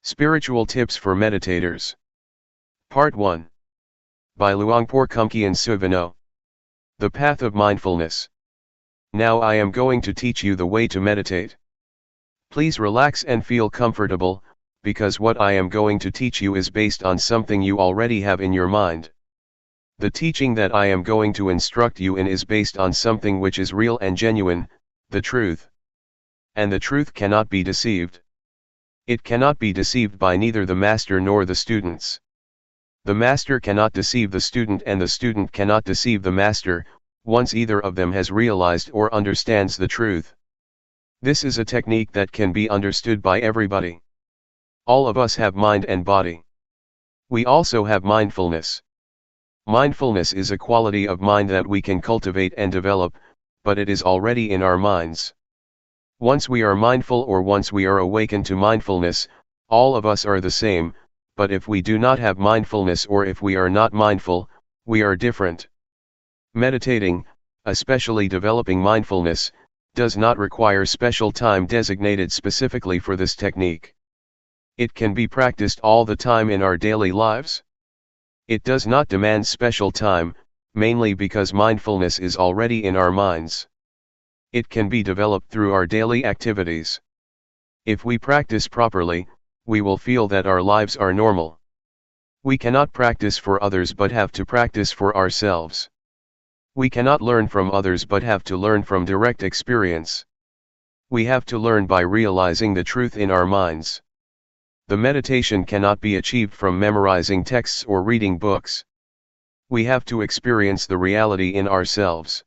Spiritual Tips for Meditators. Part 1. By Luangpor Teean. The Path of Mindfulness. Now I am going to teach you the way to meditate. Please relax and feel comfortable, because what I am going to teach you is based on something you already have in your mind. The teaching that I am going to instruct you in is based on something which is real and genuine, the truth. And the truth cannot be deceived. It cannot be deceived by neither the master nor the students. The master cannot deceive the student and the student cannot deceive the master, once either of them has realized or understands the truth. This is a technique that can be understood by everybody. All of us have mind and body. We also have mindfulness. Mindfulness is a quality of mind that we can cultivate and develop, but it is already in our minds. Once we are mindful or once we are awakened to mindfulness, all of us are the same, but if we do not have mindfulness or if we are not mindful, we are different. Meditating, especially developing mindfulness, does not require special time designated specifically for this technique. It can be practiced all the time in our daily lives. It does not demand special time, mainly because mindfulness is already in our minds. It can be developed through our daily activities. If we practice properly, we will feel that our lives are normal. We cannot practice for others but have to practice for ourselves. We cannot learn from others but have to learn from direct experience. We have to learn by realizing the truth in our minds. The meditation cannot be achieved from memorizing texts or reading books. We have to experience the reality in ourselves.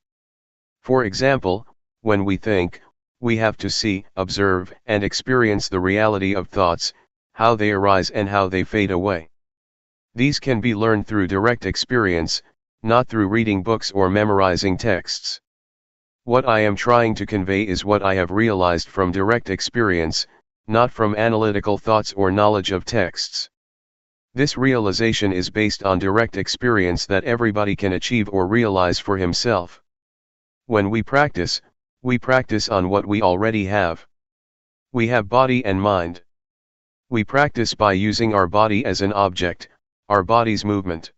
For example, when we think, we have to see, observe, and experience the reality of thoughts, how they arise and how they fade away. These can be learned through direct experience, not through reading books or memorizing texts. What I am trying to convey is what I have realized from direct experience, not from analytical thoughts or knowledge of texts. This realization is based on direct experience that everybody can achieve or realize for himself. When we practice on what we already have. We have body and mind. We practice by using our body as an object, our body's movement.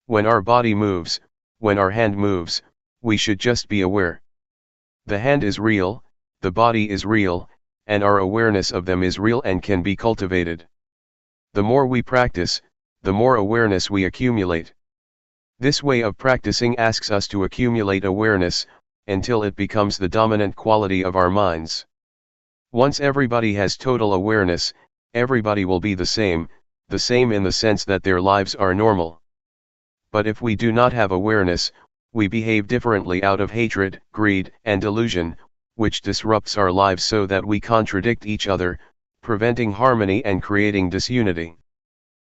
When our body moves, when our hand moves, we should just be aware. The hand is real, the body is real, and our awareness of them is real and can be cultivated. The more we practice, the more awareness we accumulate. This way of practicing asks us to accumulate awareness, until it becomes the dominant quality of our minds. Once everybody has total awareness, everybody will be the same in the sense that their lives are normal. But if we do not have awareness, we behave differently out of hatred, greed, and delusion, which disrupts our lives so that we contradict each other, preventing harmony and creating disunity.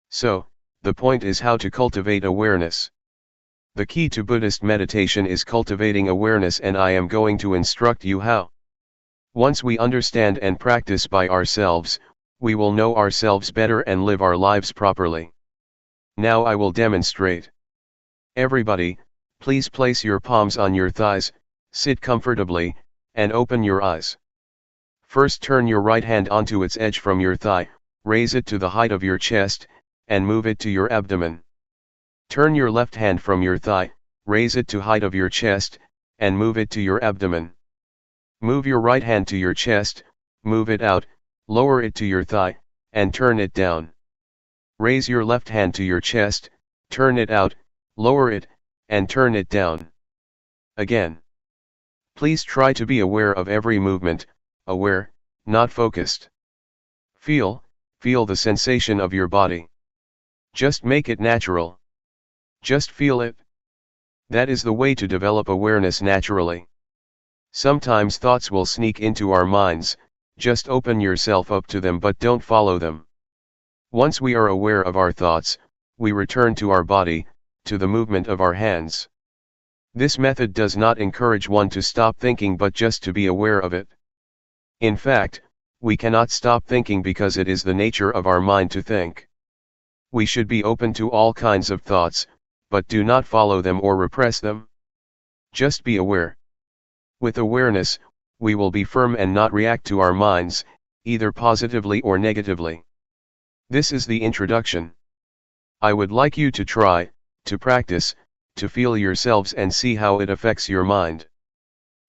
So, the point is how to cultivate awareness. The key to Buddhist meditation is cultivating awareness, and I am going to instruct you how. Once we understand and practice by ourselves, we will know ourselves better and live our lives properly. Now I will demonstrate. Everybody, please place your palms on your thighs, sit comfortably, and open your eyes. First turn your right hand onto its edge from your thigh, raise it to the height of your chest, and move it to your abdomen. Turn your left hand from your thigh, raise it to height of your chest, and move it to your abdomen. Move your right hand to your chest, move it out, lower it to your thigh, and turn it down. Raise your left hand to your chest, turn it out, lower it, and turn it down. Again. Please try to be aware of every movement, aware, not focused. Feel the sensation of your body. Just make it natural. Just feel it. That is the way to develop awareness naturally. Sometimes thoughts will sneak into our minds, just open yourself up to them but don't follow them. Once we are aware of our thoughts, we return to our body, to the movement of our hands. This method does not encourage one to stop thinking but just to be aware of it. In fact, we cannot stop thinking because it is the nature of our mind to think. We should be open to all kinds of thoughts, but do not follow them or repress them. Just be aware. With awareness, we will be firm and not react to our minds, either positively or negatively. This is the introduction. I would like you to try, to practice, to feel yourselves and see how it affects your mind.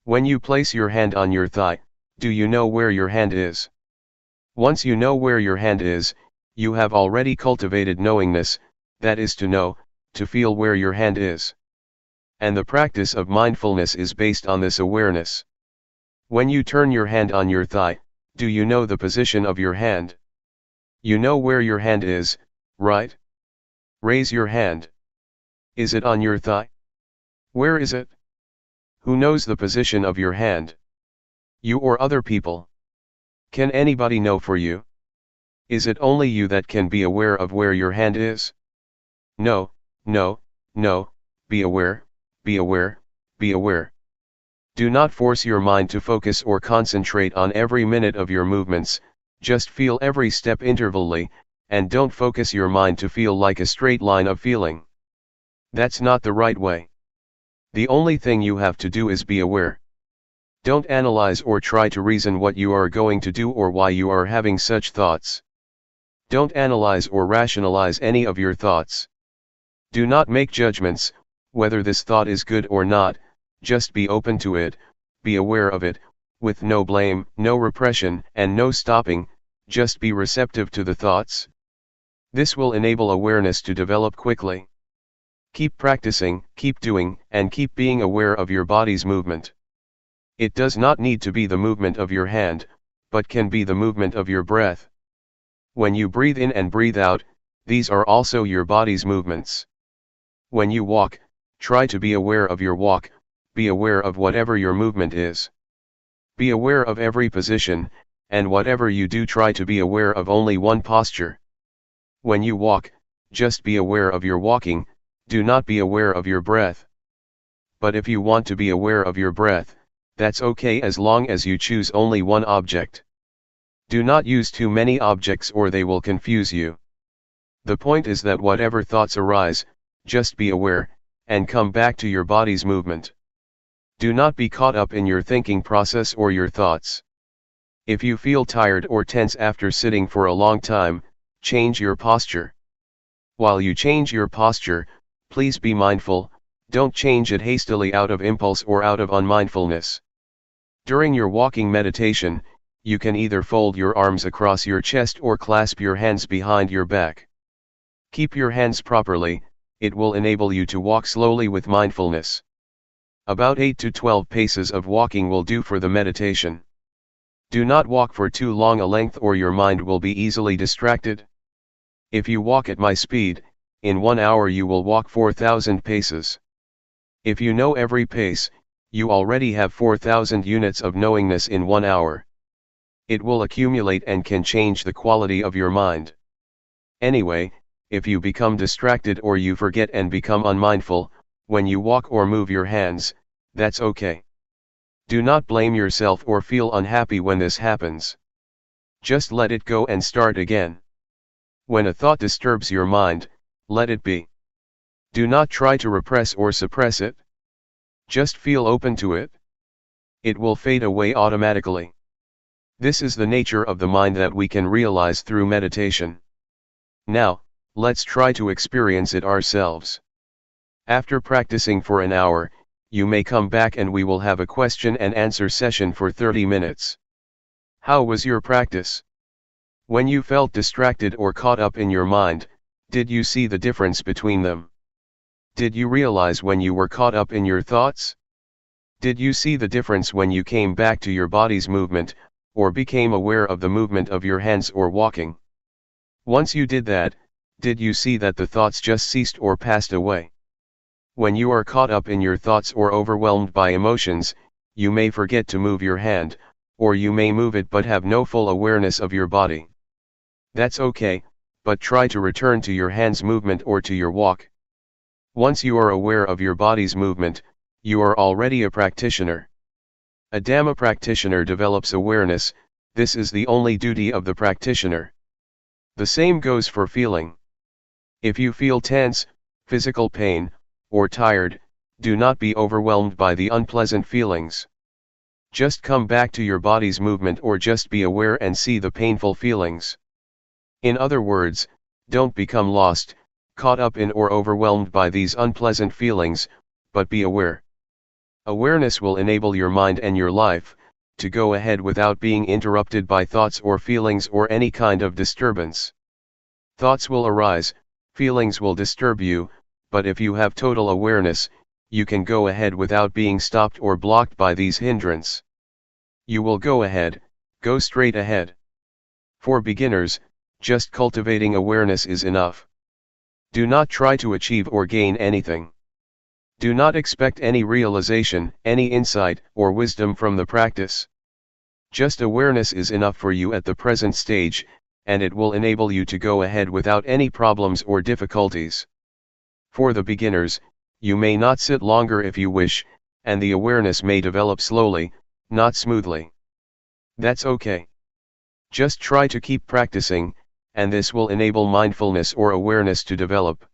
When you place your hand on your thigh, do you know where your hand is? Once you know where your hand is, you have already cultivated knowingness, that is to know, to feel where your hand is. And the practice of mindfulness is based on this awareness. When you turn your hand on your thigh, do you know the position of your hand? You know where your hand is, right? Raise your hand. Is it on your thigh? Where is it? Who knows the position of your hand? You or other people? Can anybody know for you? Is it only you that can be aware of where your hand is? No, no, no, be aware, be aware, be aware. Do not force your mind to focus or concentrate on every minute of your movements, just feel every step intervally, and don't focus your mind to feel like a straight line of feeling. That's not the right way. The only thing you have to do is be aware. Don't analyze or try to reason what you are going to do or why you are having such thoughts. Don't analyze or rationalize any of your thoughts. Do not make judgments, whether this thought is good or not, just be open to it, be aware of it, with no blame, no repression, and no stopping, just be receptive to the thoughts. This will enable awareness to develop quickly. Keep practicing, keep doing, and keep being aware of your body's movement. It does not need to be the movement of your hand, but can be the movement of your breath. When you breathe in and breathe out, these are also your body's movements. When you walk, try to be aware of your walk, be aware of whatever your movement is. Be aware of every position, and whatever you do try to be aware of only one posture. When you walk, just be aware of your walking, do not be aware of your breath. But if you want to be aware of your breath, that's okay as long as you choose only one object. Do not use too many objects or they will confuse you. The point is that whatever thoughts arise, just be aware, and come back to your body's movement. Do not be caught up in your thinking process or your thoughts. If you feel tired or tense after sitting for a long time, change your posture. While you change your posture, please be mindful, don't change it hastily out of impulse or out of unmindfulness. During your walking meditation, you can either fold your arms across your chest or clasp your hands behind your back. Keep your hands properly, it will enable you to walk slowly with mindfulness. About 8 to 12 paces of walking will do for the meditation. Do not walk for too long a length or your mind will be easily distracted. If you walk at my speed, in 1 hour you will walk 4,000 paces. If you know every pace, you already have 4,000 units of knowingness in 1 hour. It will accumulate and can change the quality of your mind. Anyway, if you become distracted or you forget and become unmindful, when you walk or move your hands, that's okay. Do not blame yourself or feel unhappy when this happens. Just let it go and start again. When a thought disturbs your mind, let it be. Do not try to repress or suppress it. Just feel open to it. It will fade away automatically. This is the nature of the mind that we can realize through meditation. Now, let's try to experience it ourselves. After practicing for an hour, you may come back and we will have a question and answer session for 30 minutes. How was your practice? When you felt distracted or caught up in your mind, did you see the difference between them? Did you realize when you were caught up in your thoughts? Did you see the difference when you came back to your body's movement, or became aware of the movement of your hands or walking? Once you did that, did you see that the thoughts just ceased or passed away? When you are caught up in your thoughts or overwhelmed by emotions, you may forget to move your hand, or you may move it but have no full awareness of your body. That's okay, but try to return to your hand's movement or to your walk. Once you are aware of your body's movement, you are already a practitioner. A Dhamma practitioner develops awareness. This is the only duty of the practitioner. The same goes for feeling. If you feel tense, physical pain, or tired, do not be overwhelmed by the unpleasant feelings. Just come back to your body's movement or just be aware and see the painful feelings. In other words, don't become lost, caught up in or overwhelmed by these unpleasant feelings, but be aware. Awareness will enable your mind and your life to go ahead without being interrupted by thoughts or feelings or any kind of disturbance. Thoughts will arise, feelings will disturb you, but if you have total awareness, you can go ahead without being stopped or blocked by these hindrances. You will go ahead, go straight ahead. For beginners, just cultivating awareness is enough. Do not try to achieve or gain anything. Do not expect any realization, any insight, or wisdom from the practice. Just awareness is enough for you at the present stage, and it will enable you to go ahead without any problems or difficulties. For the beginners, you may not sit longer if you wish, and the awareness may develop slowly, not smoothly. That's okay. Just try to keep practicing, and this will enable mindfulness or awareness to develop.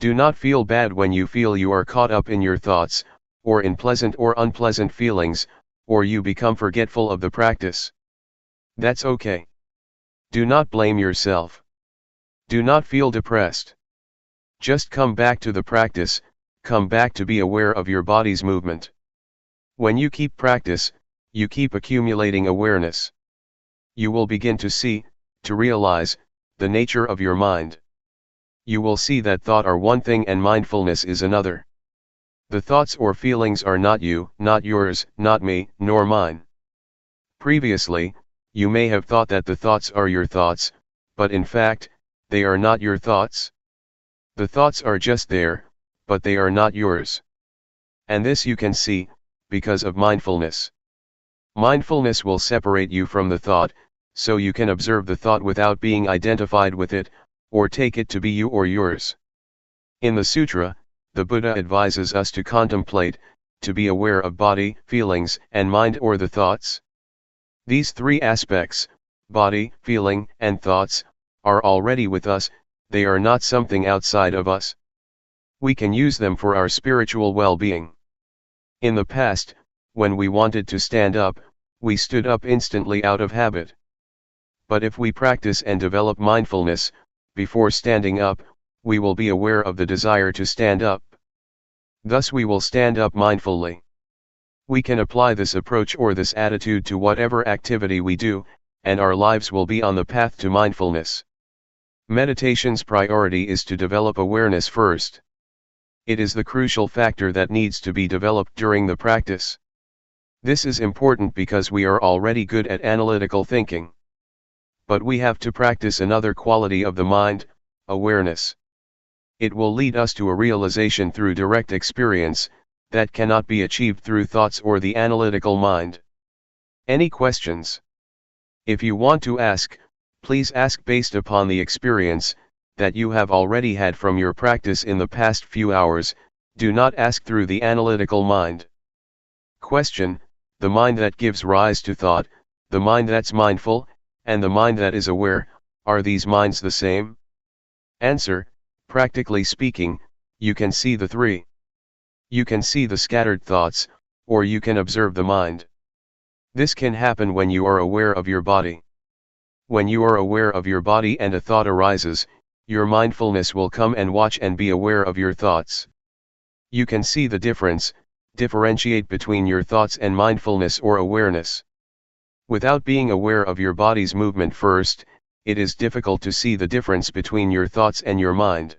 Do not feel bad when you feel you are caught up in your thoughts, or in pleasant or unpleasant feelings, or you become forgetful of the practice. That's okay. Do not blame yourself. Do not feel depressed. Just come back to the practice, come back to be aware of your body's movement. When you keep practice, you keep accumulating awareness. You will begin to see, to realize, the nature of your mind. You will see that thought are one thing and mindfulness is another. The thoughts or feelings are not you, not yours, not me, nor mine. Previously, you may have thought that the thoughts are your thoughts, but in fact, they are not your thoughts. The thoughts are just there, but they are not yours. And this you can see, because of mindfulness. Mindfulness will separate you from the thought, so you can observe the thought without being identified with it, or take it to be you or yours. In the sutra, the Buddha advises us to contemplate, to be aware of body, feelings, and mind or the thoughts. These three aspects, body, feeling, and thoughts, are already with us, they are not something outside of us. We can use them for our spiritual well-being. In the past, when we wanted to stand up, we stood up instantly out of habit. But if we practice and develop mindfulness, before standing up, we will be aware of the desire to stand up. Thus we will stand up mindfully. We can apply this approach or this attitude to whatever activity we do, and our lives will be on the path to mindfulness. Meditation's priority is to develop awareness first. It is the crucial factor that needs to be developed during the practice. This is important because we are already good at analytical thinking. But we have to practice another quality of the mind, awareness. It will lead us to a realization through direct experience, that cannot be achieved through thoughts or the analytical mind. Any questions? If you want to ask, please ask based upon the experience that you have already had from your practice in the past few hours. Do not ask through the analytical mind. Question: the mind that gives rise to thought, the mind that's mindful, and the mind that is aware, are these minds the same? Answer: practically speaking, you can see the three. You can see the scattered thoughts, or you can observe the mind. This can happen when you are aware of your body. When you are aware of your body and a thought arises, your mindfulness will come and watch and be aware of your thoughts. You can see the difference, differentiate between your thoughts and mindfulness or awareness. Without being aware of your body's movement first, it is difficult to see the difference between your thoughts and your mind.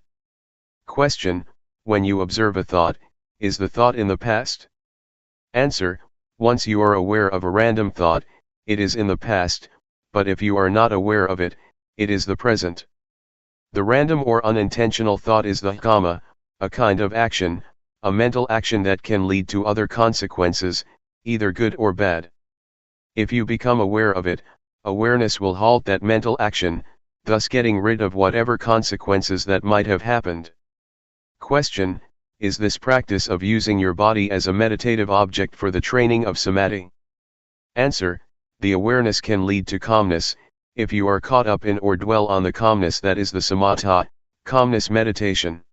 Question: when you observe a thought, is the thought in the past? Answer: once you are aware of a random thought, it is in the past, but if you are not aware of it, it is the present. The random or unintentional thought is the kamma, a kind of action, a mental action that can lead to other consequences, either good or bad. If you become aware of it, awareness will halt that mental action, thus getting rid of whatever consequences that might have happened. Question: is this practice of using your body as a meditative object for the training of samadhi? Answer: the awareness can lead to calmness, if you are caught up in or dwell on the calmness that is the samatha, calmness meditation.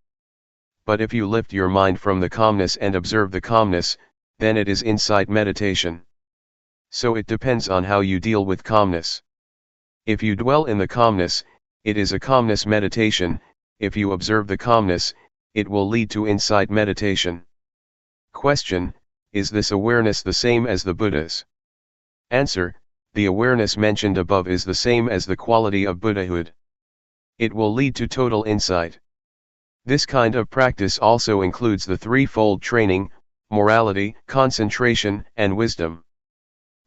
But if you lift your mind from the calmness and observe the calmness, then it is insight meditation. So it depends on how you deal with calmness. If you dwell in the calmness, it is a calmness meditation. If you observe the calmness, it will lead to insight meditation. Question: is this awareness the same as the Buddha's? Answer: the awareness mentioned above is the same as the quality of Buddhahood. It will lead to total insight. This kind of practice also includes the threefold training: morality, concentration, and wisdom.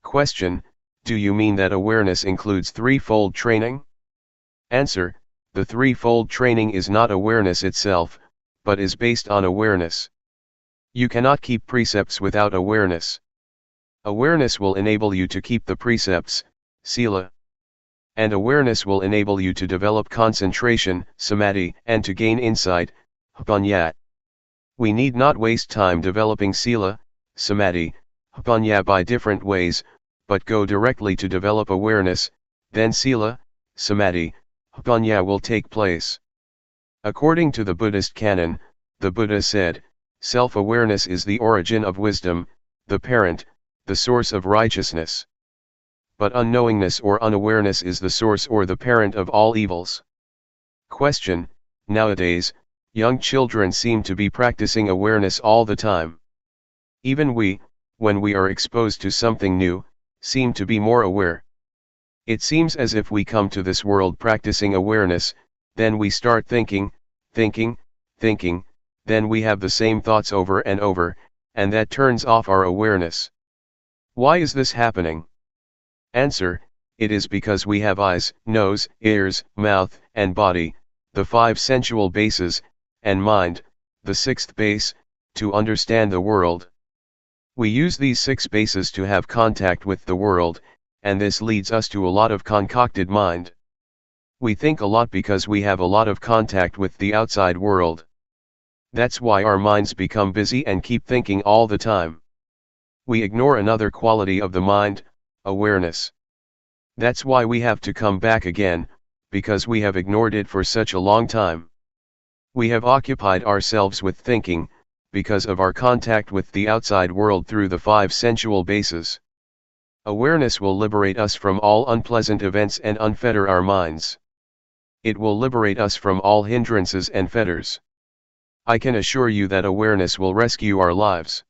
Question: do you mean that awareness includes threefold training? Answer: the threefold training is not awareness itself, but is based on awareness. You cannot keep precepts without awareness. Awareness will enable you to keep the precepts, sila. And awareness will enable you to develop concentration, samadhi, and to gain insight, panya. We need not waste time developing sila, samadhi, panya by different ways, but go directly to develop awareness, then sila, samadhi, panya will take place. According to the Buddhist canon, the Buddha said, self-awareness is the origin of wisdom, the parent, the source of righteousness. But unknowingness or unawareness is the source or the parent of all evils. Question: nowadays, young children seem to be practicing awareness all the time. Even we, when we are exposed to something new, seem to be more aware. It seems as if we come to this world practicing awareness, then we start thinking, then we have the same thoughts over and over, and that turns off our awareness. Why is this happening? Answer: it is because we have eyes, nose, ears, mouth, and body, the 5 sensual bases, and mind, the 6th base, to understand the world. We use these 6 bases to have contact with the world, and this leads us to a lot of concocted mind. We think a lot because we have a lot of contact with the outside world. That's why our minds become busy and keep thinking all the time. We ignore another quality of the mind, awareness. That's why we have to come back again, because we have ignored it for such a long time. We have occupied ourselves with thinking, because of our contact with the outside world through the 5 sensual bases. Awareness will liberate us from all unpleasant events and unfetter our minds. It will liberate us from all hindrances and fetters. I can assure you that awareness will rescue our lives.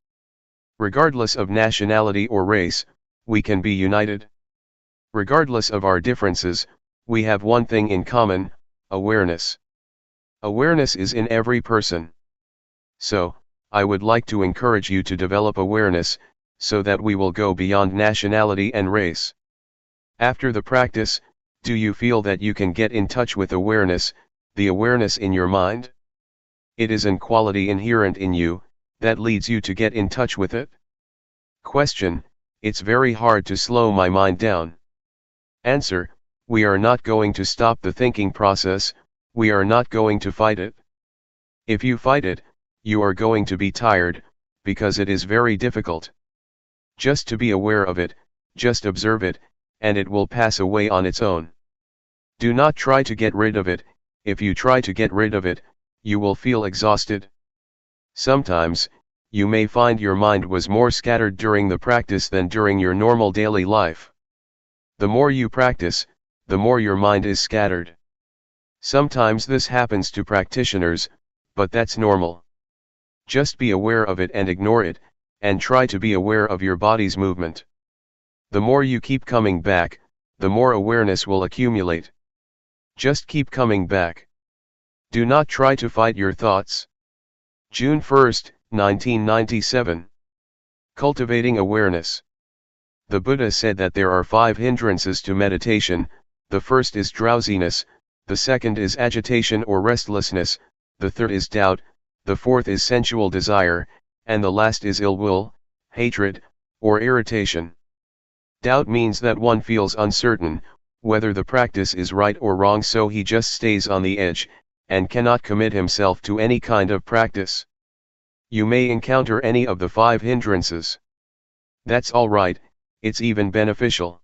Regardless of nationality or race, we can be united. Regardless of our differences, we have one thing in common: awareness. Awareness is in every person. So, I would like to encourage you to develop awareness, so that we will go beyond nationality and race. After the practice, do you feel that you can get in touch with awareness, the awareness in your mind? It is an quality inherent in you, that leads you to get in touch with it. Question: it's very hard to slow my mind down. Answer: we are not going to stop the thinking process, we are not going to fight it. If you fight it, you are going to be tired, because it is very difficult. Just to be aware of it, just observe it, and it will pass away on its own. Do not try to get rid of it. If you try to get rid of it, you will feel exhausted. Sometimes, you may find your mind was more scattered during the practice than during your normal daily life. The more you practice, the more your mind is scattered. Sometimes this happens to practitioners, but that's normal. Just be aware of it and ignore it, and try to be aware of your body's movement. The more you keep coming back, the more awareness will accumulate. Just keep coming back. Do not try to fight your thoughts. June 1, 1997. Cultivating awareness. The Buddha said that there are 5 hindrances to meditation. The first is drowsiness, the second is agitation or restlessness, the third is doubt, the fourth is sensual desire, and the last is ill will, hatred, or irritation. Doubt means that one feels uncertain, whether the practice is right or wrong, so he just stays on the edge, and cannot commit himself to any kind of practice. You may encounter any of the 5 hindrances. That's alright, it's even beneficial.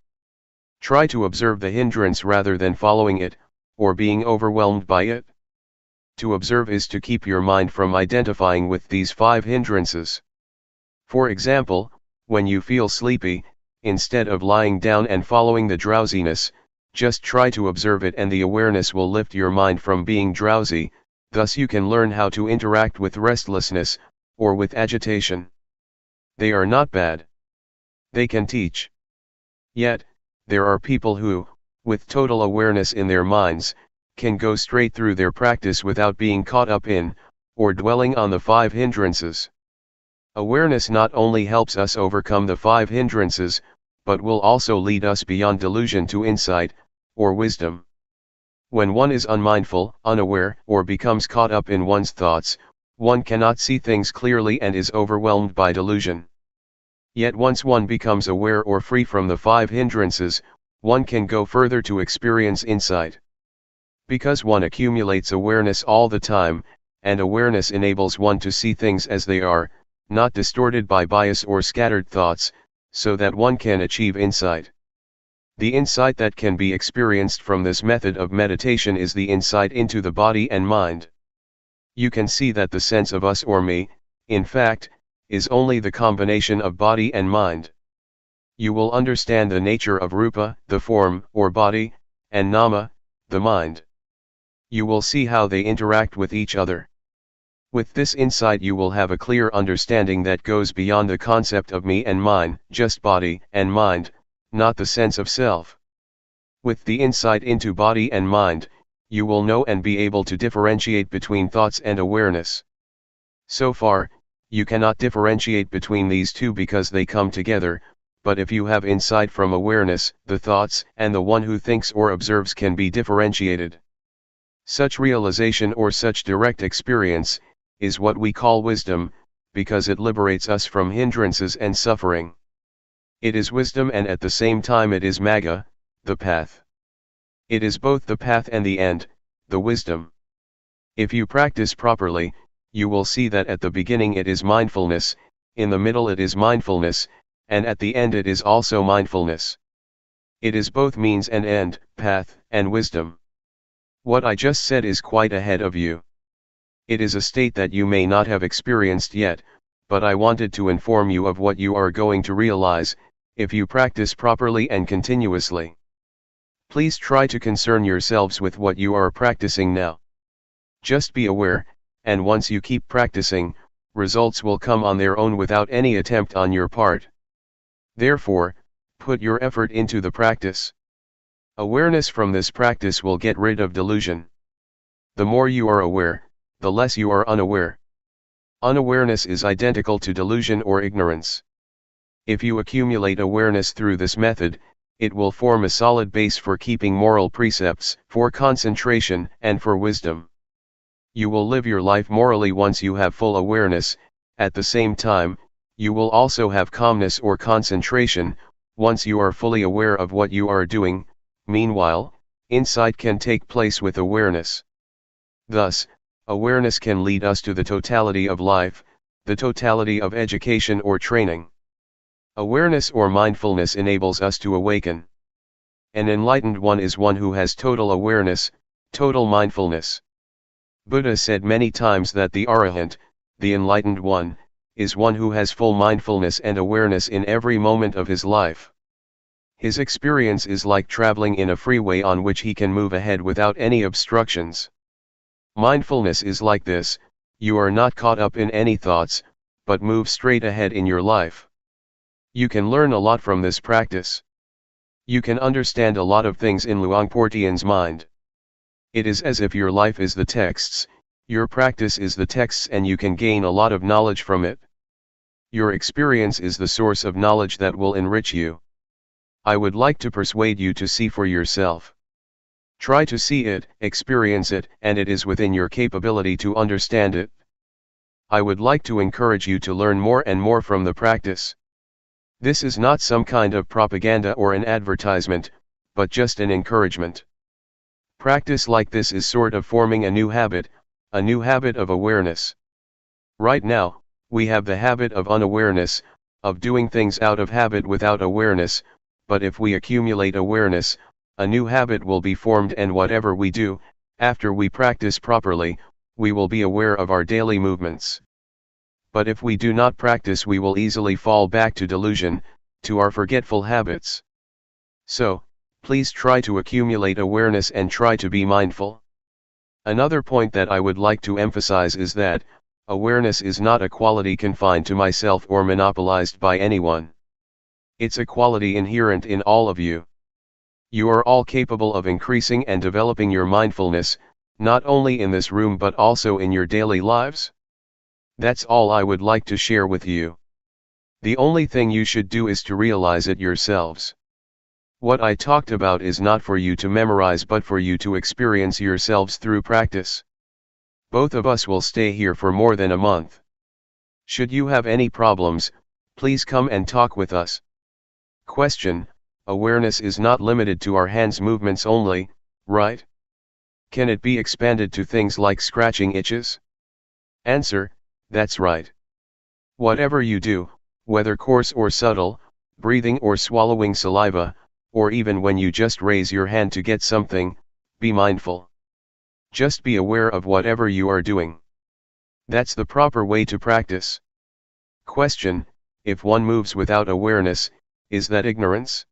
Try to observe the hindrance rather than following it, or being overwhelmed by it. To observe is to keep your mind from identifying with these 5 hindrances. For example, when you feel sleepy, instead of lying down and following the drowsiness, just try to observe it, and the awareness will lift your mind from being drowsy. Thus you can learn how to interact with restlessness, or with agitation. They are not bad. They can teach. Yet, there are people who, with total awareness in their minds, can go straight through their practice without being caught up in, or dwelling on the 5 hindrances. Awareness not only helps us overcome the 5 hindrances, but will also lead us beyond delusion to insight, or wisdom. When one is unmindful, unaware, or becomes caught up in one's thoughts, one cannot see things clearly and is overwhelmed by delusion. Yet once one becomes aware or free from the 5 hindrances, one can go further to experience insight. Because one accumulates awareness all the time, and awareness enables one to see things as they are, not distorted by bias or scattered thoughts, so that one can achieve insight. The insight that can be experienced from this method of meditation is the insight into the body and mind. You can see that the sense of us or me, in fact, is only the combination of body and mind. You will understand the nature of rupa, the form or body, and nama, the mind. You will see how they interact with each other. With this insight you will have a clear understanding that goes beyond the concept of me and mine, just body and mind, not the sense of self. With the insight into body and mind, you will know and be able to differentiate between thoughts and awareness. So far, you cannot differentiate between these two because they come together, but if you have insight from awareness, the thoughts and the one who thinks or observes can be differentiated. Such realization or such direct experience is what we call wisdom, because it liberates us from hindrances and suffering. It is wisdom, and at the same time it is magga, the path. It is both the path and the end, the wisdom. If you practice properly, you will see that at the beginning it is mindfulness, in the middle it is mindfulness, and at the end it is also mindfulness. It is both means and end, path and wisdom. What I just said is quite ahead of you. It is a state that you may not have experienced yet, but I wanted to inform you of what you are going to realize, if you practice properly and continuously. Please try to concern yourselves with what you are practicing now. Just be aware, and once you keep practicing, results will come on their own without any attempt on your part. Therefore, put your effort into the practice. Awareness from this practice will get rid of delusion. The more you are aware, the less you are unaware. Unawareness is identical to delusion or ignorance. If you accumulate awareness through this method, it will form a solid base for keeping moral precepts, for concentration, and for wisdom. You will live your life morally once you have full awareness. At the same time, you will also have calmness or concentration, once you are fully aware of what you are doing. Meanwhile, insight can take place with awareness. Thus, awareness can lead us to the totality of life, the totality of education or training. Awareness or mindfulness enables us to awaken. An enlightened one is one who has total awareness, total mindfulness. Buddha said many times that the Arahant, the enlightened one, is one who has full mindfulness and awareness in every moment of his life. His experience is like traveling in a freeway on which he can move ahead without any obstructions. Mindfulness is like this: you are not caught up in any thoughts, but move straight ahead in your life. You can learn a lot from this practice. You can understand a lot of things in Luangpor Teean's mind. It is as if your life is the texts, your practice is the texts, and you can gain a lot of knowledge from it. Your experience is the source of knowledge that will enrich you. I would like to persuade you to see for yourself. Try to see it, experience it, and it is within your capability to understand it. I would like to encourage you to learn more and more from the practice. This is not some kind of propaganda or an advertisement, but just an encouragement. Practice like this is sort of forming a new habit of awareness. Right now, we have the habit of unawareness, of doing things out of habit without awareness, but if we accumulate awareness, a new habit will be formed, and whatever we do, after we practice properly, we will be aware of our daily movements. But if we do not practice, we will easily fall back to delusion, to our forgetful habits. So, please try to accumulate awareness and try to be mindful. Another point that I would like to emphasize is that, awareness is not a quality confined to myself or monopolized by anyone. It's a quality inherent in all of you. You are all capable of increasing and developing your mindfulness, not only in this room but also in your daily lives. That's all I would like to share with you. The only thing you should do is to realize it yourselves. What I talked about is not for you to memorize but for you to experience yourselves through practice. Both of us will stay here for more than a month. Should you have any problems, please come and talk with us. Question: awareness is not limited to our hands movements only, right? Can it be expanded to things like scratching itches? Answer: that's right. Whatever you do, whether coarse or subtle, breathing or swallowing saliva, or even when you just raise your hand to get something, be mindful. Just be aware of whatever you are doing. That's the proper way to practice. Question: if one moves without awareness, is that ignorance?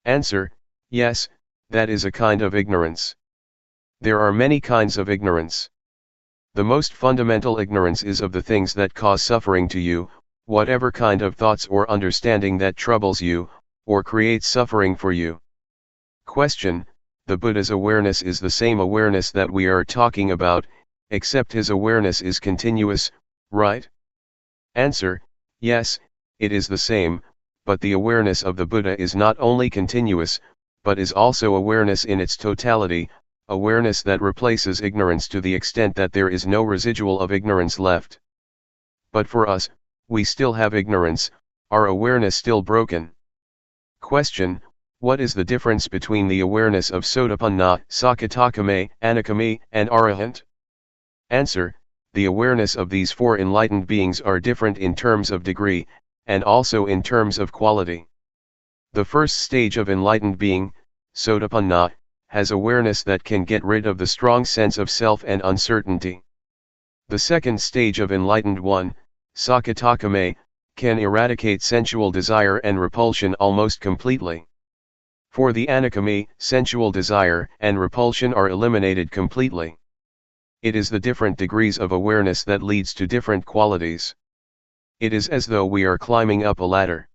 Answer: yes, that is a kind of ignorance. There are many kinds of ignorance. The most fundamental ignorance is of the things that cause suffering to you, whatever kind of thoughts or understanding that troubles you, or creates suffering for you. Question: the Buddha's awareness is the same awareness that we are talking about, except his awareness is continuous, right? Answer: yes, it is the same, but the awareness of the Buddha is not only continuous, but is also awareness in its totality, awareness that replaces ignorance to the extent that there is no residual of ignorance left. But for us, we still have ignorance, our awareness still broken. Question: what is the difference between the awareness of Sotapanna, Sakadagami, Anagami, and Arahant? Answer: the awareness of these four enlightened beings are different in terms of degree, and also in terms of quality. The first stage of enlightened being, Sotapanna, has awareness that can get rid of the strong sense of self and uncertainty. The second stage of enlightened one, Sakadagami, can eradicate sensual desire and repulsion almost completely. For the Anagami, sensual desire and repulsion are eliminated completely. It is the different degrees of awareness that leads to different qualities. It is as though we are climbing up a ladder.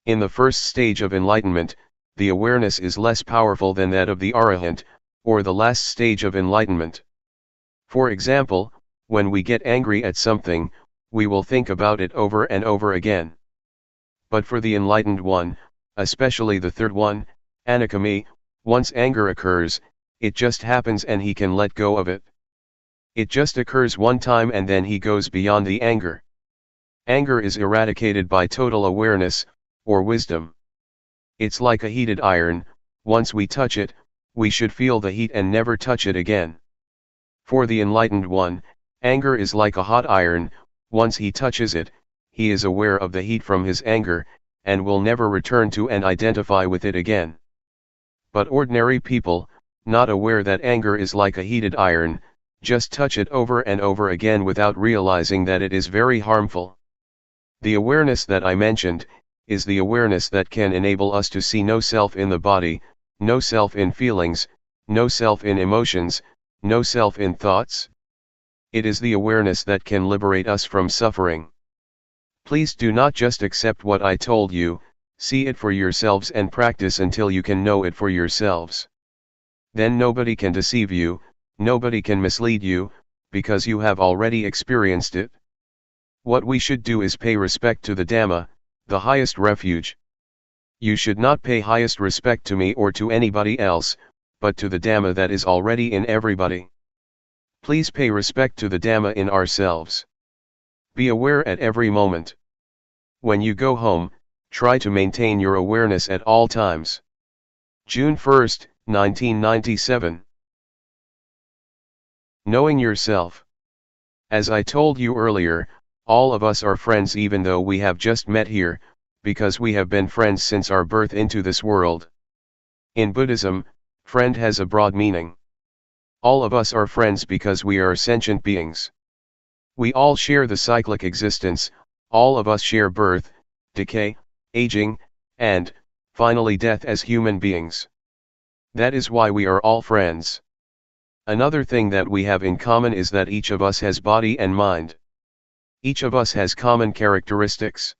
In the first stage of enlightenment, the awareness is less powerful than that of the Arahant, or the last stage of enlightenment. For example, when we get angry at something, we will think about it over and over again. But for the enlightened one, especially the third one, Anagami, once anger occurs, it just happens and he can let go of it. It just occurs one time and then he goes beyond the anger. Anger is eradicated by total awareness, or wisdom. It's like a heated iron, once we touch it, we should feel the heat and never touch it again. For the enlightened one, anger is like a hot iron, once he touches it, he is aware of the heat from his anger, and will never return to and identify with it again. But ordinary people, not aware that anger is like a heated iron, just touch it over and over again without realizing that it is very harmful. The awareness that I mentioned, is the awareness that can enable us to see no self in the body, no self in feelings, no self in emotions, no self in thoughts. It is the awareness that can liberate us from suffering. Please do not just accept what I told you, see it for yourselves and practice until you can know it for yourselves. Then nobody can deceive you, nobody can mislead you, because you have already experienced it. What we should do is pay respect to the Dhamma, the highest refuge. You should not pay highest respect to me or to anybody else, but to the Dhamma that is already in everybody. Please pay respect to the Dhamma in ourselves. Be aware at every moment. When you go home, Try to maintain your awareness at all times. June 1, 1997. Knowing yourself. As I told you earlier, all of us are friends even though we have just met here, because we have been friends since our birth into this world. In Buddhism, friend has a broad meaning. All of us are friends because we are sentient beings. We all share the cyclic existence, all of us share birth, decay, aging, and, finally death as human beings. That is why we are all friends. Another thing that we have in common is that each of us has body and mind. Each of us has common characteristics.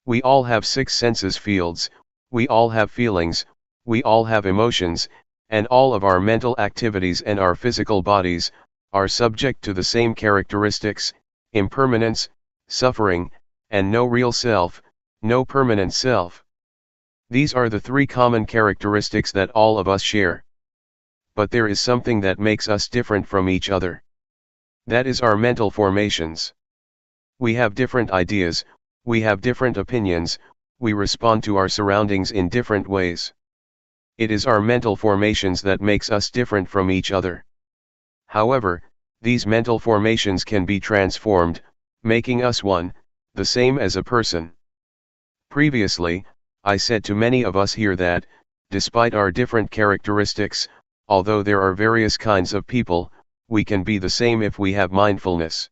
We all have 6 senses fields, we all have feelings, we all have emotions, and all of our mental activities and our physical bodies are subject to the same characteristics: impermanence, suffering, and no real self, no permanent self. These are the 3 common characteristics that all of us share. But there is something that makes us different from each other. That is our mental formations. We have different ideas, we have different opinions, we respond to our surroundings in different ways. It is our mental formations that makes us different from each other. However, these mental formations can be transformed, making us one, the same as a person. Previously, I said to many of us here that, despite our different characteristics, although there are various kinds of people, we can be the same if we have mindfulness.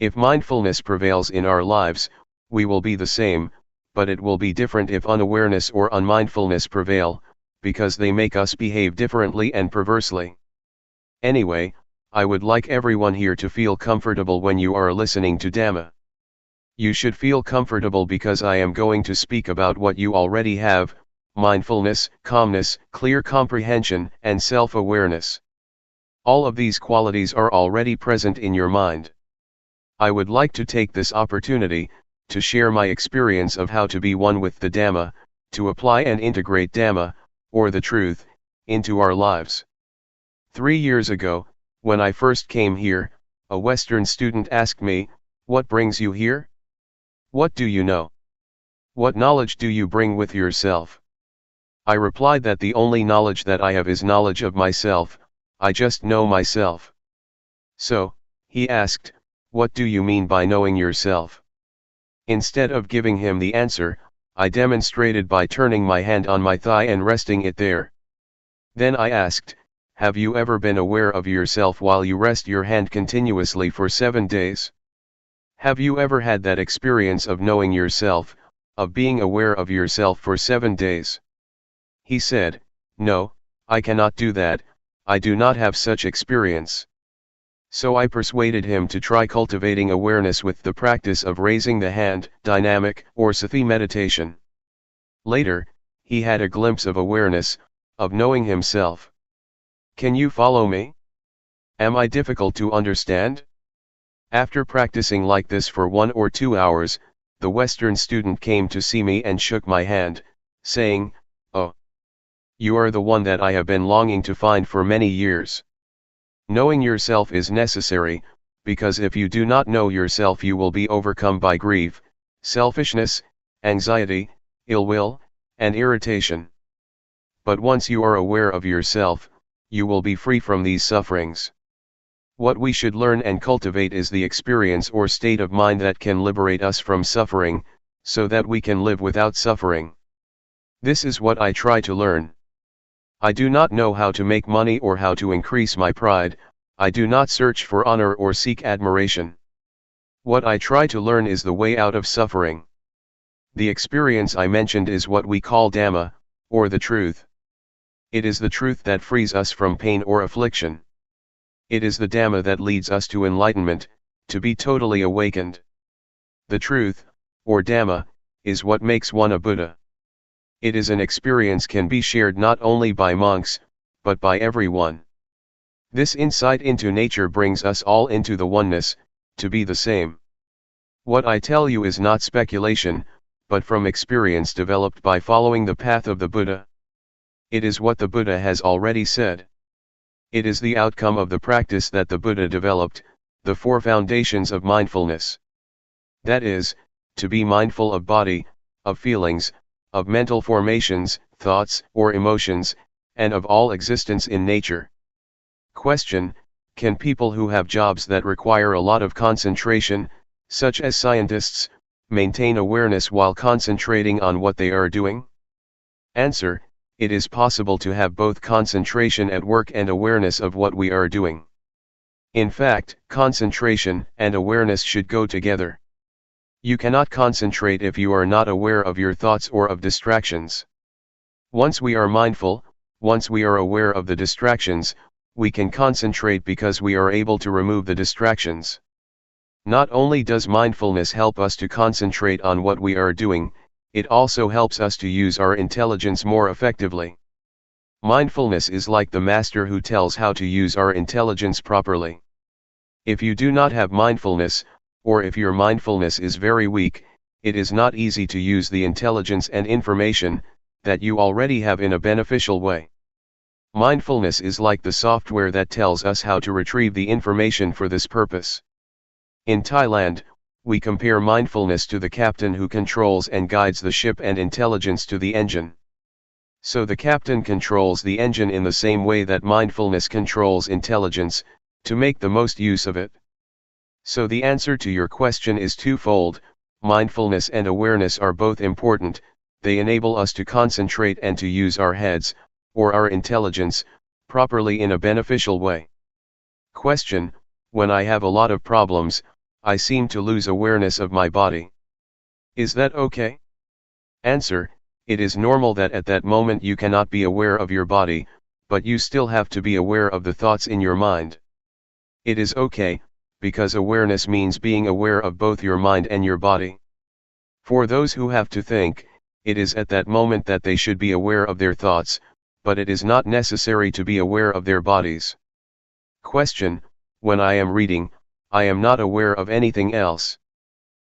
If mindfulness prevails in our lives, we will be the same, but it will be different if unawareness or unmindfulness prevail, because they make us behave differently and perversely. Anyway, I would like everyone here to feel comfortable when you are listening to Dhamma. You should feel comfortable because I am going to speak about what you already have: mindfulness, calmness, clear comprehension, and self-awareness. All of these qualities are already present in your mind. I would like to take this opportunity to share my experience of how to be one with the Dhamma, to apply and integrate Dhamma, or the truth, into our lives. 3 years ago, when I first came here, a Western student asked me, "What brings you here? What do you know? What knowledge do you bring with yourself?" I replied that the only knowledge that I have is knowledge of myself. I just know myself. So, he asked, "What do you mean by knowing yourself?" Instead of giving him the answer, I demonstrated by turning my hand on my thigh and resting it there. Then I asked, "Have you ever been aware of yourself while you rest your hand continuously for 7 days? Have you ever had that experience of knowing yourself, of being aware of yourself for 7 days?" He said, "No, I cannot do that, I do not have such experience." So I persuaded him to try cultivating awareness with the practice of raising the hand, dynamic or sati meditation. Later, he had a glimpse of awareness, of knowing himself. Can you follow me? Am I difficult to understand? After practicing like this for 1 or 2 hours, the Western student came to see me and shook my hand, saying, "Oh, you are the one that I have been longing to find for many years." Knowing yourself is necessary, because if you do not know yourself you will be overcome by grief, selfishness, anxiety, ill will, and irritation. But once you are aware of yourself, you will be free from these sufferings. What we should learn and cultivate is the experience or state of mind that can liberate us from suffering, so that we can live without suffering. This is what I try to learn. I do not know how to make money or how to increase my pride, I do not search for honor or seek admiration. What I try to learn is the way out of suffering. The experience I mentioned is what we call Dhamma, or the truth. It is the truth that frees us from pain or affliction. It is the Dhamma that leads us to enlightenment, to be totally awakened. The truth, or Dhamma, is what makes one a Buddha. It is an experience can be shared not only by monks, but by everyone. This insight into nature brings us all into the oneness, to be the same. What I tell you is not speculation, but from experience developed by following the path of the Buddha. It is what the Buddha has already said. It is the outcome of the practice that the Buddha developed, the 4 foundations of mindfulness. That is, to be mindful of body, of feelings, of mental formations, thoughts, or emotions, and of all existence in nature. Question: can people who have jobs that require a lot of concentration, such as scientists, maintain awareness while concentrating on what they are doing? Answer: it is possible to have both concentration at work and awareness of what we are doing. In fact, concentration and awareness should go together. You cannot concentrate if you are not aware of your thoughts or of distractions. Once we are mindful, once we are aware of the distractions, we can concentrate because we are able to remove the distractions. Not only does mindfulness help us to concentrate on what we are doing, it also helps us to use our intelligence more effectively. Mindfulness is like the master who tells how to use our intelligence properly. If you do not have mindfulness, or if your mindfulness is very weak, it is not easy to use the intelligence and information that you already have in a beneficial way. Mindfulness is like the software that tells us how to retrieve the information for this purpose. In Thailand, we compare mindfulness to the captain who controls and guides the ship and intelligence to the engine. So the captain controls the engine in the same way that mindfulness controls intelligence, to make the most use of it. So the answer to your question is twofold: mindfulness and awareness are both important. They enable us to concentrate and to use our heads, or our intelligence, properly in a beneficial way. Question: when I have a lot of problems, I seem to lose awareness of my body. Is that okay? Answer: it is normal that at that moment you cannot be aware of your body, but you still have to be aware of the thoughts in your mind. It is okay, because awareness means being aware of both your mind and your body. For those who have to think, it is at that moment that they should be aware of their thoughts, but it is not necessary to be aware of their bodies. Question: when I am reading, I am not aware of anything else.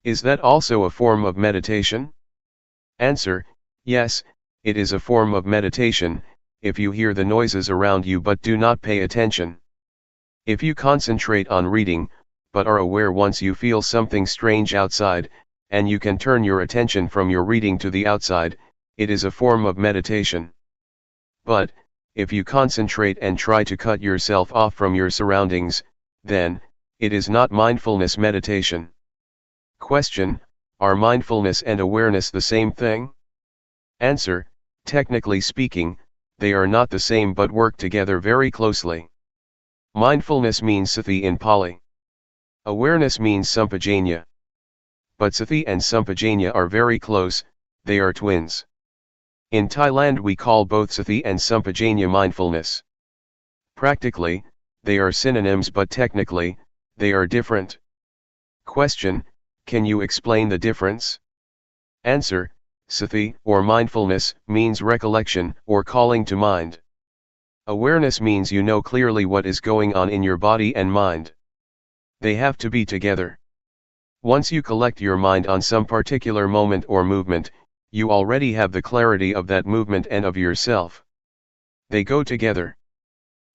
Is that also a form of meditation? Answer: yes, it is a form of meditation, if you hear the noises around you but do not pay attention. If you concentrate on reading, but are aware once you feel something strange outside, and you can turn your attention from your reading to the outside, it is a form of meditation. But, if you concentrate and try to cut yourself off from your surroundings, then, it is not mindfulness meditation. Question: are mindfulness and awareness the same thing? Answer: technically speaking, they are not the same but work together very closely. Mindfulness means sati in Pali. Awareness means sampajanya. But sati and sampajanya are very close, they are twins. In Thailand we call both sati and sampajanya mindfulness. Practically, they are synonyms, but technically, they are different. Question: can you explain the difference? Answer: sati, or mindfulness, means recollection, or calling to mind. Awareness means you know clearly what is going on in your body and mind. They have to be together. Once you collect your mind on some particular moment or movement, you already have the clarity of that movement and of yourself. They go together.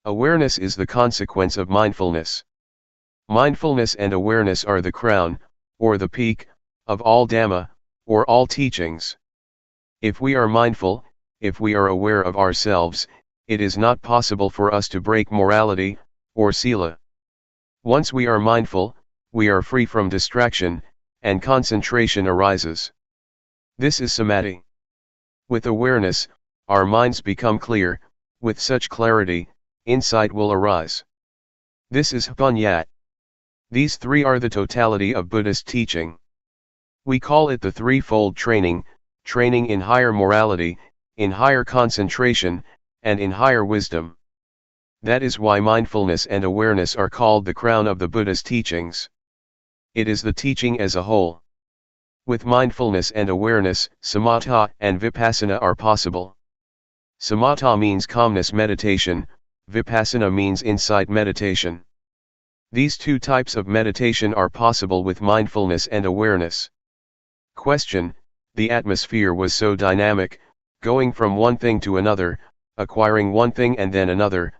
Awareness is the consequence of mindfulness. Mindfulness and awareness are the crown, or the peak, of all Dhamma, or all teachings. If we are mindful, if we are aware of ourselves, it is not possible for us to break morality, or sila. Once we are mindful, we are free from distraction, and concentration arises. This is samadhi. With awareness, our minds become clear. With such clarity, insight will arise. This is Hpanyat. These three are the totality of Buddhist teaching. We call it the threefold training: training in higher morality, in higher concentration, and in higher wisdom. That is why mindfulness and awareness are called the crown of the Buddha's teachings. It is the teaching as a whole. With mindfulness and awareness, samatha and vipassana are possible. Samatha means calmness meditation, vipassana means insight meditation. These two types of meditation are possible with mindfulness and awareness. Question: the atmosphere was so dynamic, going from one thing to another, acquiring one thing and then another.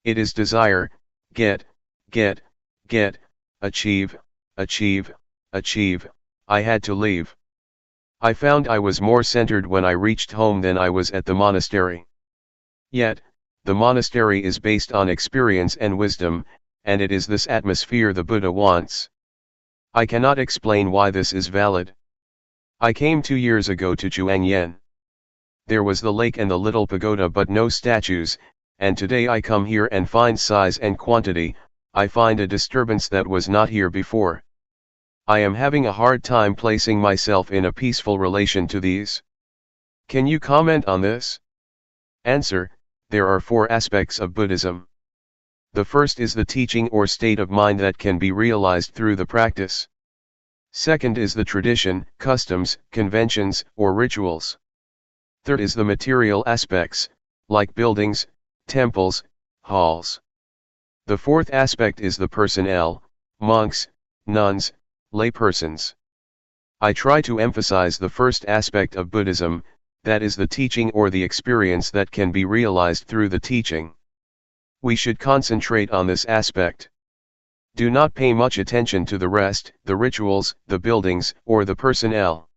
It is desire, get, achieve, I had to leave. I found I was more centered when I reached home than I was at the monastery. Yet, the monastery is based on experience and wisdom, and it is this atmosphere the Buddha wants. I cannot explain why this is valid. I came 2 years ago to Chuangyen. There was the lake and the little pagoda but no statues, and today I come here and find size and quantity. I find a disturbance that was not here before. I am having a hard time placing myself in a peaceful relation to these. Can you comment on this? Answer: there are 4 aspects of Buddhism. The first is the teaching or state of mind that can be realized through the practice. Second is the tradition, customs, conventions, or rituals. Third is the material aspects, like buildings, temples, halls. The fourth aspect is the personnel, monks, nuns, laypersons. I try to emphasize the first aspect of Buddhism, that is the teaching or the experience that can be realized through the teaching. We should concentrate on this aspect. Do not pay much attention to the rest, the rituals, the buildings, or the personnel.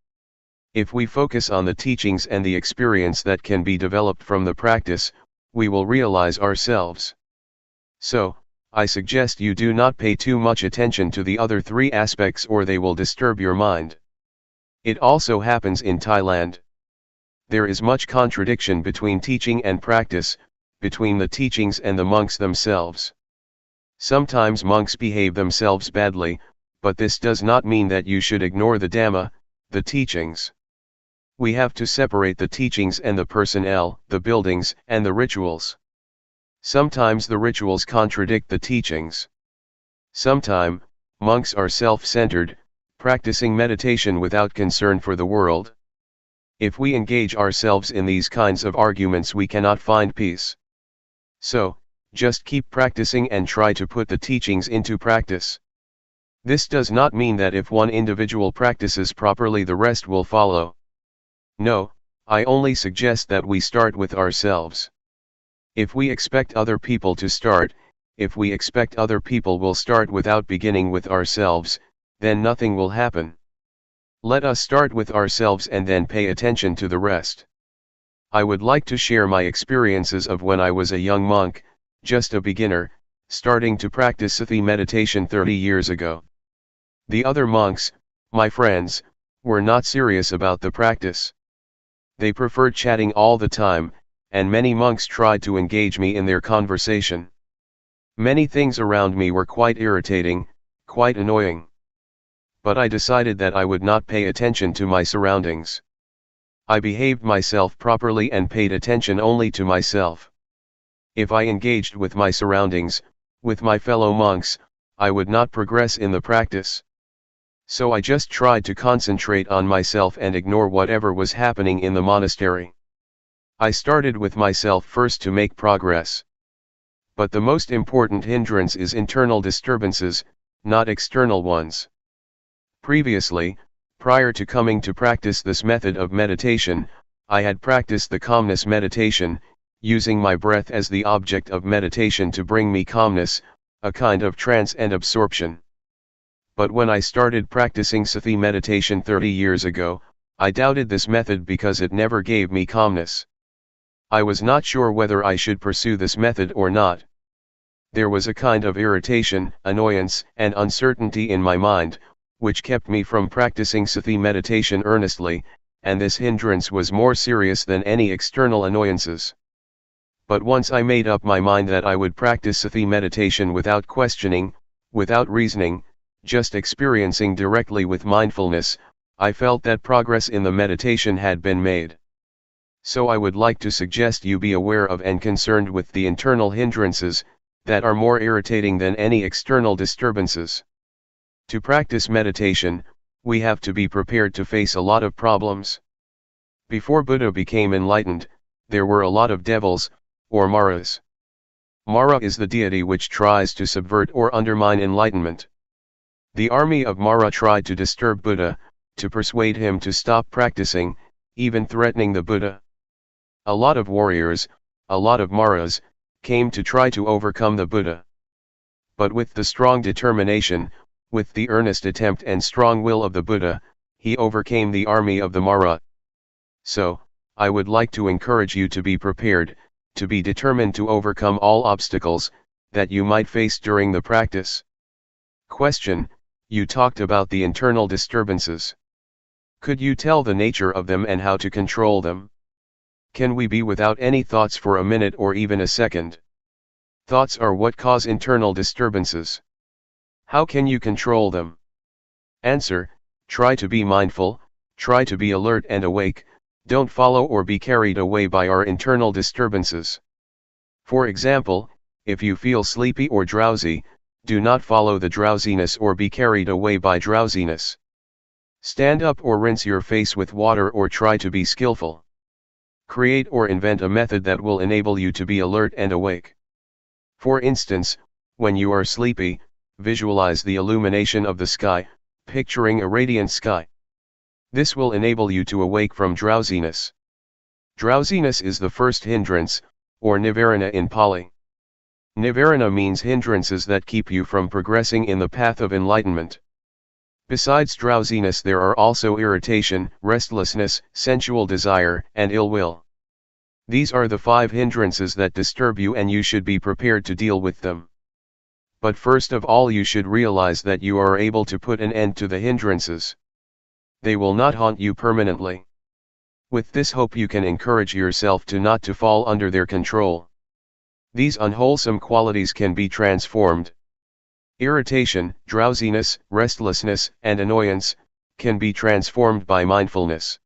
If we focus on the teachings and the experience that can be developed from the practice, we will realize ourselves. So, I suggest you do not pay too much attention to the other 3 aspects or they will disturb your mind. It also happens in Thailand. There is much contradiction between teaching and practice, between the teachings and the monks themselves. Sometimes monks behave themselves badly, but this does not mean that you should ignore the Dhamma, the teachings. We have to separate the teachings and the personnel, the buildings, and the rituals. Sometimes the rituals contradict the teachings. Sometimes, monks are self-centered, practicing meditation without concern for the world. If we engage ourselves in these kinds of arguments, we cannot find peace. So, just keep practicing and try to put the teachings into practice. This does not mean that if one individual practices properly the rest will follow. No, I only suggest that we start with ourselves. If we expect other people to start, if we expect other people will start without beginning with ourselves, then nothing will happen. Let us start with ourselves and then pay attention to the rest. I would like to share my experiences of when I was a young monk, just a beginner, starting to practice Sati meditation 30 years ago. The other monks, my friends, were not serious about the practice. They preferred chatting all the time, and many monks tried to engage me in their conversation. Many things around me were quite irritating, quite annoying. But I decided that I would not pay attention to my surroundings. I behaved myself properly and paid attention only to myself. If I engaged with my surroundings, with my fellow monks, I would not progress in the practice. So I just tried to concentrate on myself and ignore whatever was happening in the monastery. I started with myself first to make progress. But the most important hindrance is internal disturbances, not external ones. Previously, prior to coming to practice this method of meditation, I had practiced the calmness meditation, using my breath as the object of meditation to bring me calmness, a kind of trance and absorption. But when I started practicing Sati meditation 30 years ago, I doubted this method because it never gave me calmness. I was not sure whether I should pursue this method or not. There was a kind of irritation, annoyance, and uncertainty in my mind, which kept me from practicing Sati meditation earnestly, and this hindrance was more serious than any external annoyances. But once I made up my mind that I would practice Sati meditation without questioning, without reasoning, just experiencing directly with mindfulness, I felt that progress in the meditation had been made. So I would like to suggest you be aware of and concerned with the internal hindrances, that are more irritating than any external disturbances. To practice meditation, we have to be prepared to face a lot of problems. Before Buddha became enlightened, there were a lot of devils, or maras. Mara is the deity which tries to subvert or undermine enlightenment. The army of Mara tried to disturb Buddha, to persuade him to stop practicing, even threatening the Buddha. A lot of warriors, a lot of maras, came to try to overcome the Buddha. But with the strong determination, with the earnest attempt and strong will of the Buddha, he overcame the army of the Mara. So, I would like to encourage you to be prepared, to be determined to overcome all obstacles that you might face during the practice. Question: you talked about the internal disturbances. Could you tell the nature of them and how to control them? Can we be without any thoughts for a minute or even a second? Thoughts are what cause internal disturbances. How can you control them? Answer: try to be mindful, try to be alert and awake, don't follow or be carried away by our internal disturbances. For example, if you feel sleepy or drowsy, do not follow the drowsiness or be carried away by drowsiness. Stand up or rinse your face with water or try to be skillful. Create or invent a method that will enable you to be alert and awake. For instance, when you are sleepy, visualize the illumination of the sky, picturing a radiant sky. This will enable you to awake from drowsiness. Drowsiness is the first hindrance, or nivarana in Pali. Nivarana means hindrances that keep you from progressing in the path of enlightenment. Besides drowsiness, there are also irritation, restlessness, sensual desire, and ill will. These are the 5 hindrances that disturb you, and you should be prepared to deal with them. But first of all, you should realize that you are able to put an end to the hindrances. They will not haunt you permanently. With this hope, you can encourage yourself to not to fall under their control. These unwholesome qualities can be transformed. Irritation, drowsiness, restlessness, and annoyance can be transformed by mindfulness.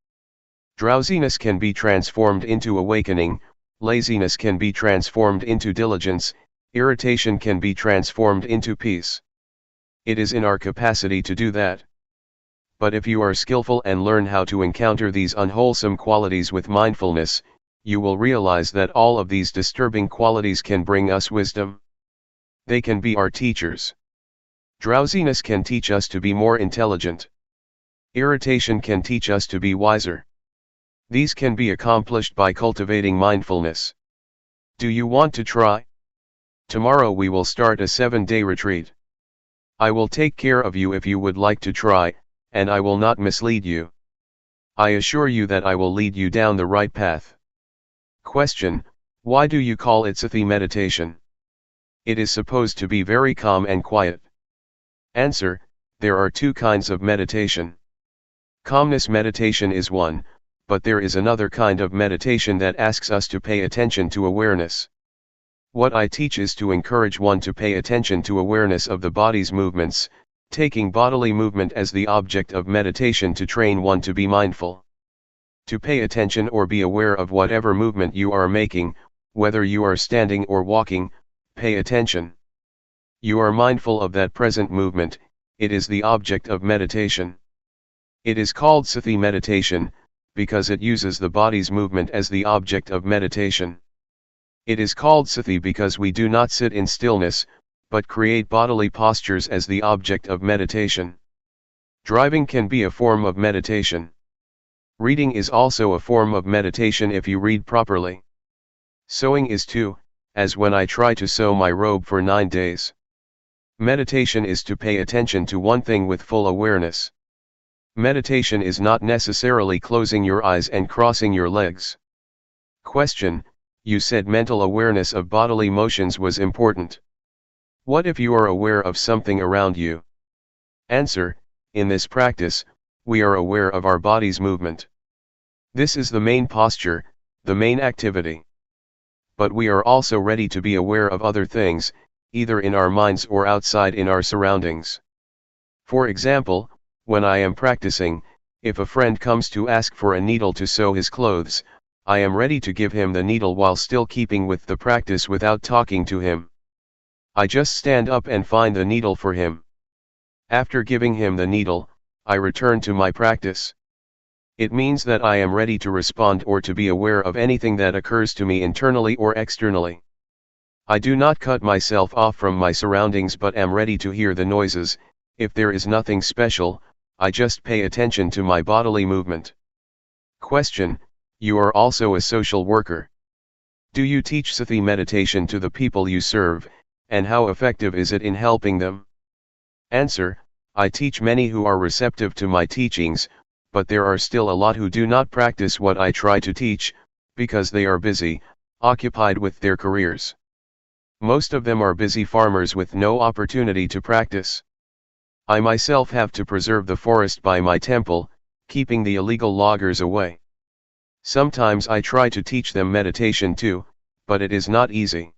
Drowsiness can be transformed into awakening, laziness can be transformed into diligence, irritation can be transformed into peace. It is in our capacity to do that. But if you are skillful and learn how to encounter these unwholesome qualities with mindfulness, you will realize that all of these disturbing qualities can bring us wisdom. They can be our teachers. Drowsiness can teach us to be more intelligent. Irritation can teach us to be wiser. These can be accomplished by cultivating mindfulness. Do you want to try? Tomorrow we will start a 7-day retreat. I will take care of you if you would like to try, and I will not mislead you. I assure you that I will lead you down the right path. Question: why do you call it Sati meditation? It is supposed to be very calm and quiet. Answer: there are 2 kinds of meditation. Calmness meditation is one, but there is another kind of meditation that asks us to pay attention to awareness. What I teach is to encourage one to pay attention to awareness of the body's movements, taking bodily movement as the object of meditation to train one to be mindful. To pay attention or be aware of whatever movement you are making, whether you are standing or walking, pay attention. You are mindful of that present movement, it is the object of meditation. It is called Sati meditation, because it uses the body's movement as the object of meditation. It is called Sati because we do not sit in stillness, but create bodily postures as the object of meditation. Driving can be a form of meditation. Reading is also a form of meditation if you read properly. Sewing is too, as when I try to sew my robe for 9 days. Meditation is to pay attention to one thing with full awareness. Meditation is not necessarily closing your eyes and crossing your legs. Question: you said mental awareness of bodily motions was important. What if you are aware of something around you? Answer: in this practice, we are aware of our body's movement. This is the main posture, the main activity. But we are also ready to be aware of other things, either in our minds or outside in our surroundings. For example, when I am practicing, if a friend comes to ask for a needle to sew his clothes, I am ready to give him the needle while still keeping with the practice without talking to him. I just stand up and find the needle for him. After giving him the needle, I return to my practice. It means that I am ready to respond or to be aware of anything that occurs to me internally or externally. I do not cut myself off from my surroundings but am ready to hear the noises. If there is nothing special, I just pay attention to my bodily movement. Question: you are also a social worker. Do you teach Sati meditation to the people you serve, and how effective is it in helping them? Answer: I teach many who are receptive to my teachings, but there are still a lot who do not practice what I try to teach, because they are busy, occupied with their careers. Most of them are busy farmers with no opportunity to practice. I myself have to preserve the forest by my temple, keeping the illegal loggers away. Sometimes I try to teach them meditation too, but it is not easy.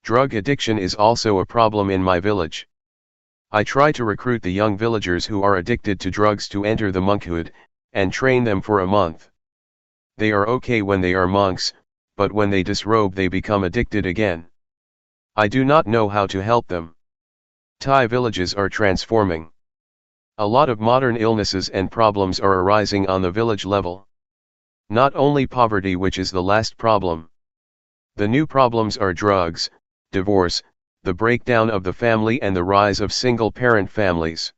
Drug addiction is also a problem in my village. I try to recruit the young villagers who are addicted to drugs to enter the monkhood, and train them for a month. They are okay when they are monks, but when they disrobe they become addicted again. I do not know how to help them. Thai villages are transforming. A lot of modern illnesses and problems are arising on the village level. Not only poverty, which is the last problem. The new problems are drugs, divorce, the breakdown of the family and the rise of single-parent families.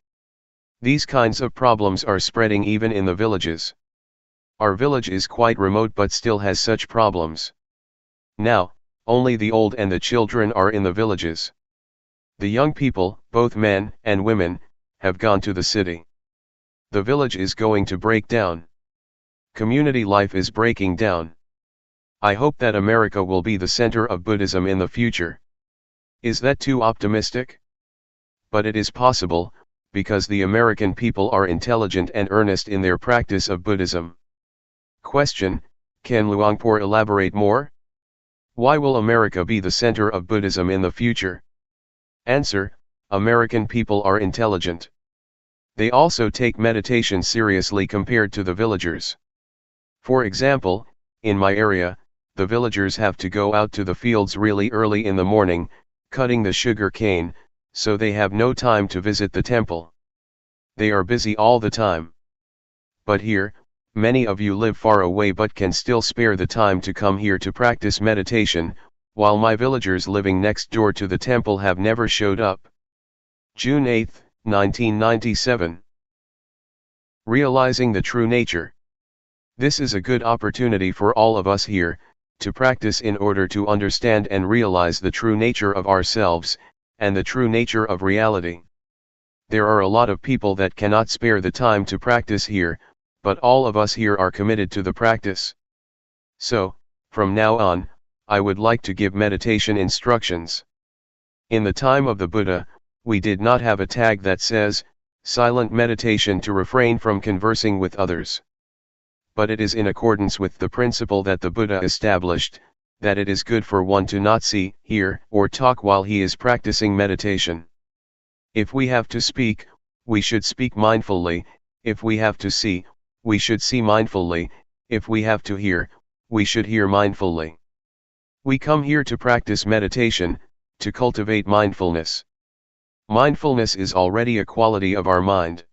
These kinds of problems are spreading even in the villages. Our village is quite remote but still has such problems. Now, only the old and the children are in the villages. The young people, both men and women, have gone to the city. The village is going to break down. Community life is breaking down. I hope that America will be the center of Buddhism in the future. Is that too optimistic? But it is possible, because the American people are intelligent and earnest in their practice of Buddhism. Question: can Luangpor elaborate more? Why will America be the center of Buddhism in the future? Answer: American people are intelligent. They also take meditation seriously compared to the villagers. For example, in my area, the villagers have to go out to the fields really early in the morning, cutting the sugar cane, so they have no time to visit the temple. They are busy all the time. But here, many of you live far away but can still spare the time to come here to practice meditation, while my villagers living next door to the temple have never showed up. June 8, 1997. Realizing the true nature. This is a good opportunity for all of us here, to practice in order to understand and realize the true nature of ourselves, and the true nature of reality. There are a lot of people that cannot spare the time to practice here, but all of us here are committed to the practice. So, from now on, I would like to give meditation instructions. In the time of the Buddha, we did not have a tag that says, silent meditation to refrain from conversing with others. But it is in accordance with the principle that the Buddha established, that it is good for one to not see, hear, or talk while he is practicing meditation. If we have to speak, we should speak mindfully; if we have to see, we should see mindfully; if we have to hear, we should hear mindfully. We come here to practice meditation, to cultivate mindfulness. Mindfulness is already a quality of our mind.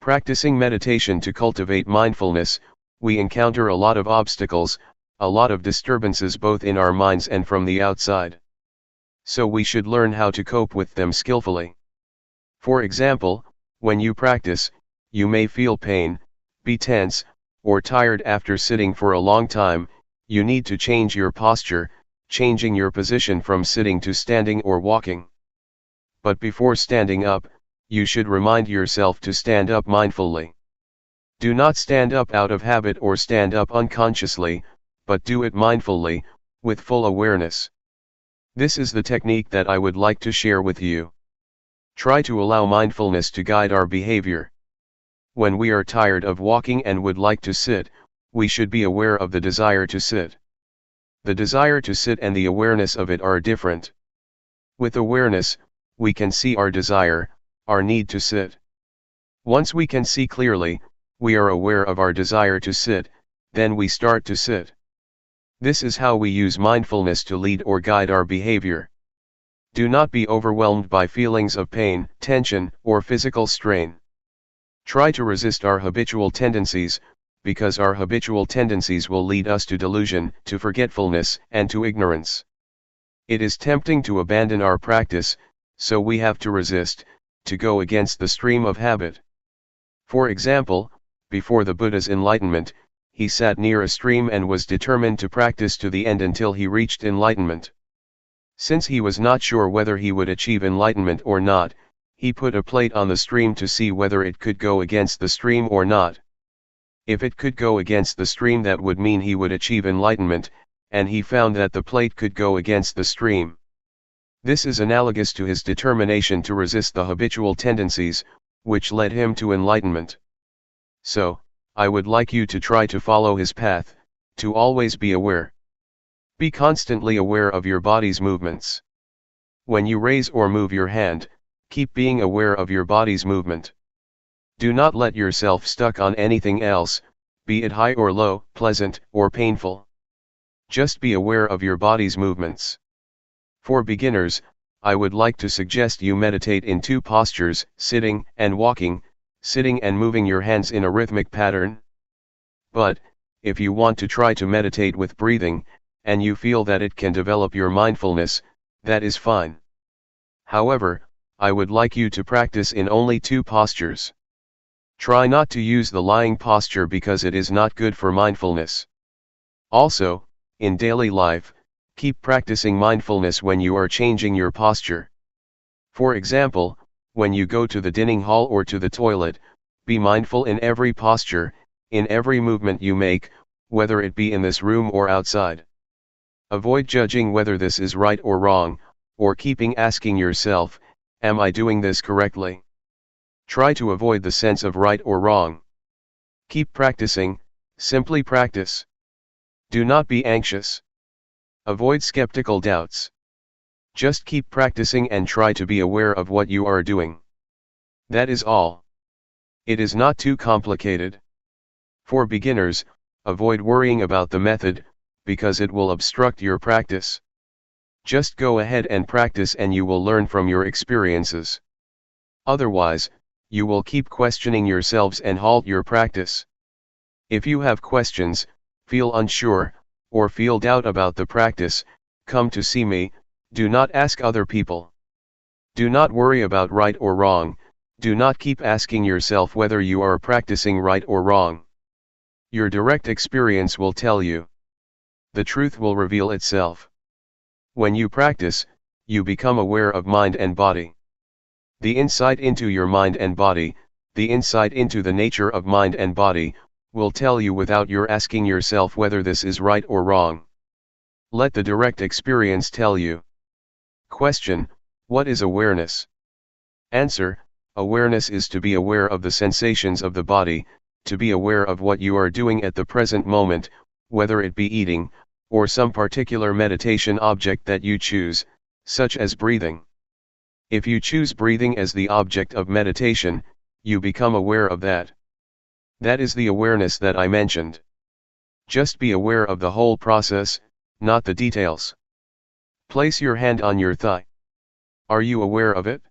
Practicing meditation to cultivate mindfulness, we encounter a lot of obstacles, a lot of disturbances both in our minds and from the outside. So we should learn how to cope with them skillfully. For example, when you practice, you may feel pain, be tense, or tired after sitting for a long time. You need to change your posture, changing your position from sitting to standing or walking. But before standing up, you should remind yourself to stand up mindfully. Do not stand up out of habit or stand up unconsciously, but do it mindfully, with full awareness. This is the technique that I would like to share with you. Try to allow mindfulness to guide our behavior. When we are tired of walking and would like to sit, we should be aware of the desire to sit. The desire to sit and the awareness of it are different. With awareness, we can see our desire, our need to sit. Once we can see clearly, we are aware of our desire to sit, then we start to sit. This is how we use mindfulness to lead or guide our behavior. Do not be overwhelmed by feelings of pain, tension, or physical strain. Try to resist our habitual tendencies, because our habitual tendencies will lead us to delusion, to forgetfulness, and to ignorance. It is tempting to abandon our practice, so we have to resist, to go against the stream of habit. For example, before the Buddha's enlightenment, he sat near a stream and was determined to practice to the end until he reached enlightenment. Since he was not sure whether he would achieve enlightenment or not, he put a plate on the stream to see whether it could go against the stream or not. If it could go against the stream, that would mean he would achieve enlightenment, and he found that the plate could go against the stream. This is analogous to his determination to resist the habitual tendencies, which led him to enlightenment. So, I would like you to try to follow his path, to always be aware. Be constantly aware of your body's movements. When you raise or move your hand, keep being aware of your body's movement. Do not let yourself stuck on anything else, be it high or low, pleasant or painful. Just be aware of your body's movements. For beginners, I would like to suggest you meditate in two postures, sitting and walking, sitting and moving your hands in a rhythmic pattern. But, if you want to try to meditate with breathing, and you feel that it can develop your mindfulness, that is fine. However, I would like you to practice in only two postures. Try not to use the lying posture because it is not good for mindfulness. Also, in daily life, keep practicing mindfulness when you are changing your posture. For example, when you go to the dining hall or to the toilet, be mindful in every posture, in every movement you make, whether it be in this room or outside. Avoid judging whether this is right or wrong, or keeping asking yourself, am I doing this correctly? Try to avoid the sense of right or wrong. Keep practicing, simply practice. Do not be anxious. Avoid skeptical doubts. Just keep practicing and try to be aware of what you are doing. That is all. It is not too complicated. For beginners, avoid worrying about the method, because it will obstruct your practice. Just go ahead and practice and you will learn from your experiences. Otherwise, you will keep questioning yourselves and halt your practice. If you have questions, feel unsure, or feel doubt about the practice, come to see me. Do not ask other people. Do not worry about right or wrong, do not keep asking yourself whether you are practicing right or wrong. Your direct experience will tell you. The truth will reveal itself. When you practice, you become aware of mind and body. The insight into your mind and body, the insight into the nature of mind and body, will tell you without your asking yourself whether this is right or wrong. Let the direct experience tell you. Question: what is awareness? Answer: awareness is to be aware of the sensations of the body, to be aware of what you are doing at the present moment, whether it be eating, or some particular meditation object that you choose, such as breathing. If you choose breathing as the object of meditation, you become aware of that. That is the awareness that I mentioned. Just be aware of the whole process, not the details. Place your hand on your thigh. Are you aware of it?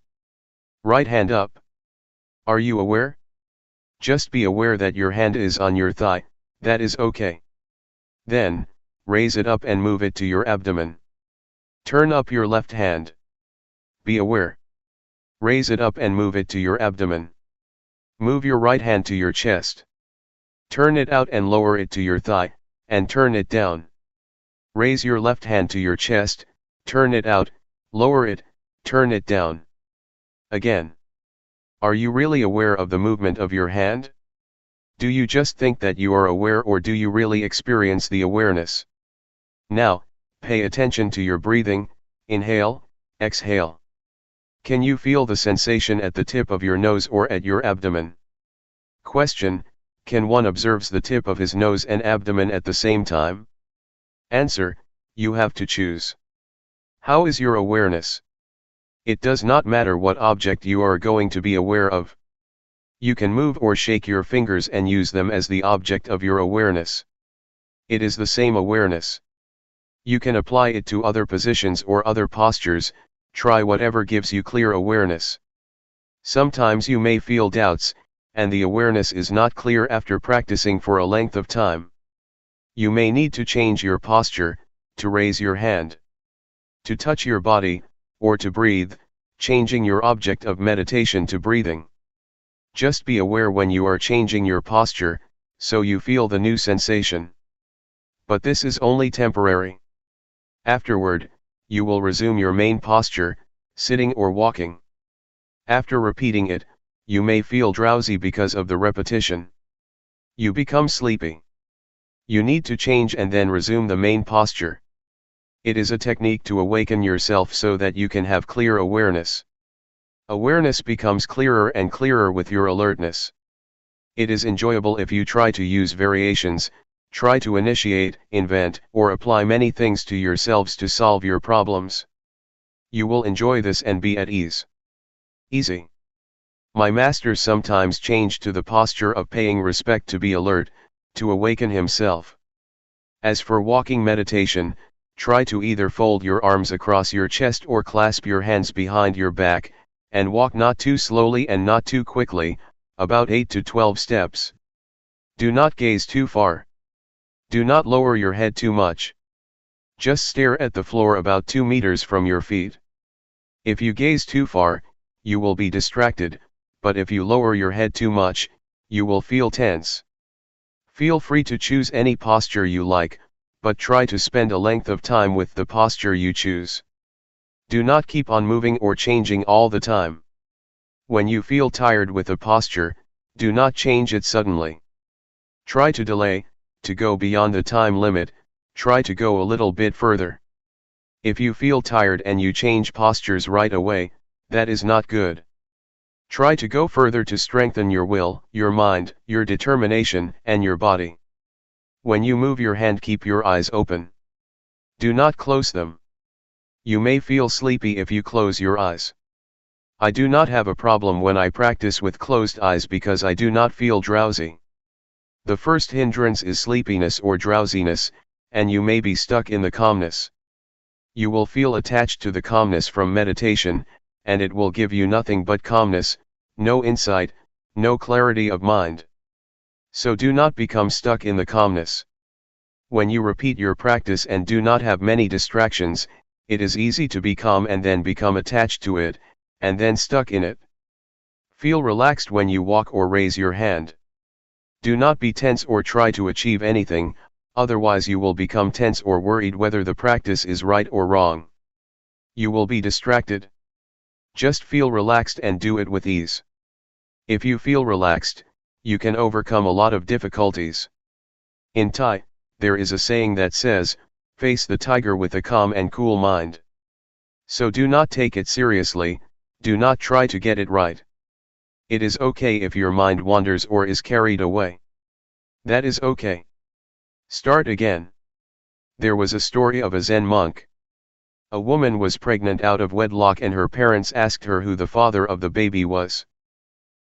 Right hand up. Are you aware? Just be aware that your hand is on your thigh, that is okay. Then, raise it up and move it to your abdomen. Turn up your left hand. Be aware. Raise it up and move it to your abdomen. Move your right hand to your chest. Turn it out and lower it to your thigh, and turn it down. Raise your left hand to your chest, turn it out, lower it, turn it down. Again. Are you really aware of the movement of your hand? Do you just think that you are aware, or do you really experience the awareness? Now, pay attention to your breathing. Inhale, exhale. Can you feel the sensation at the tip of your nose or at your abdomen? Question: can one observe the tip of his nose and abdomen at the same time? Answer: you have to choose. How is your awareness? It does not matter what object you are going to be aware of. You can move or shake your fingers and use them as the object of your awareness. It is the same awareness. You can apply it to other positions or other postures. Try whatever gives you clear awareness. Sometimes you may feel doubts, and the awareness is not clear after practicing for a length of time. You may need to change your posture, to raise your hand, to touch your body, or to breathe, changing your object of meditation to breathing. Just be aware when you are changing your posture, so you feel the new sensation. But this is only temporary. Afterward, you will resume your main posture, sitting or walking. After repeating it, you may feel drowsy because of the repetition. You become sleepy. You need to change and then resume the main posture. It is a technique to awaken yourself so that you can have clear awareness. Awareness becomes clearer and clearer with your alertness. It is enjoyable if you try to use variations, try to initiate, invent, or apply many things to yourselves to solve your problems. You will enjoy this and be at ease. Easy. My master sometimes changed to the posture of paying respect to be alert, to awaken himself. As for walking meditation, try to either fold your arms across your chest or clasp your hands behind your back, and walk not too slowly and not too quickly, about 8 to 12 steps. Do not gaze too far. Do not lower your head too much. Just stare at the floor about 2 meters from your feet. If you gaze too far, you will be distracted, but if you lower your head too much, you will feel tense. Feel free to choose any posture you like, but try to spend a length of time with the posture you choose. Do not keep on moving or changing all the time. When you feel tired with a posture, do not change it suddenly. Try to delay, to go beyond the time limit, try to go a little bit further. If you feel tired and you change postures right away, that is not good. Try to go further to strengthen your will, your mind, your determination, and your body. When you move your hand, keep your eyes open. Do not close them. You may feel sleepy if you close your eyes. I do not have a problem when I practice with closed eyes because I do not feel drowsy. The first hindrance is sleepiness or drowsiness, and you may be stuck in the calmness. You will feel attached to the calmness from meditation, and it will give you nothing but calmness, no insight, no clarity of mind. So do not become stuck in the calmness. When you repeat your practice and do not have many distractions, it is easy to be calm and then become attached to it, and then stuck in it. Feel relaxed when you walk or raise your hand. Do not be tense or try to achieve anything, otherwise you will become tense or worried whether the practice is right or wrong. You will be distracted. Just feel relaxed and do it with ease. If you feel relaxed, you can overcome a lot of difficulties. In Thai, there is a saying that says, "Face the tiger with a calm and cool mind." So do not take it seriously, do not try to get it right. It is okay if your mind wanders or is carried away. That is okay. Start again. There was a story of a Zen monk. A woman was pregnant out of wedlock and her parents asked her who the father of the baby was.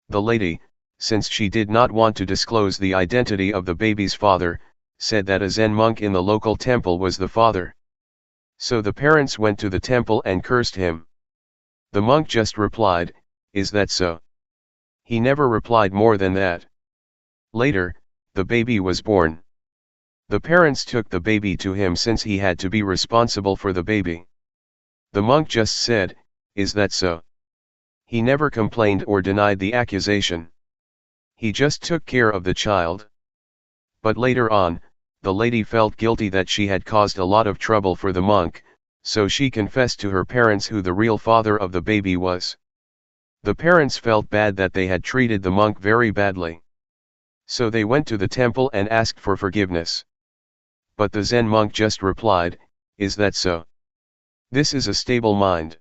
The lady, since she did not want to disclose the identity of the baby's father, said that a Zen monk in the local temple was the father. So the parents went to the temple and cursed him. The monk just replied, "Is that so?" He never replied more than that. Later, the baby was born. The parents took the baby to him since he had to be responsible for the baby. The monk just said, "Is that so?" He never complained or denied the accusation. He just took care of the child. But later on, the lady felt guilty that she had caused a lot of trouble for the monk, so she confessed to her parents who the real father of the baby was. The parents felt bad that they had treated the monk very badly. So they went to the temple and asked for forgiveness. But the Zen monk just replied, "Is that so?" This is a stable mind.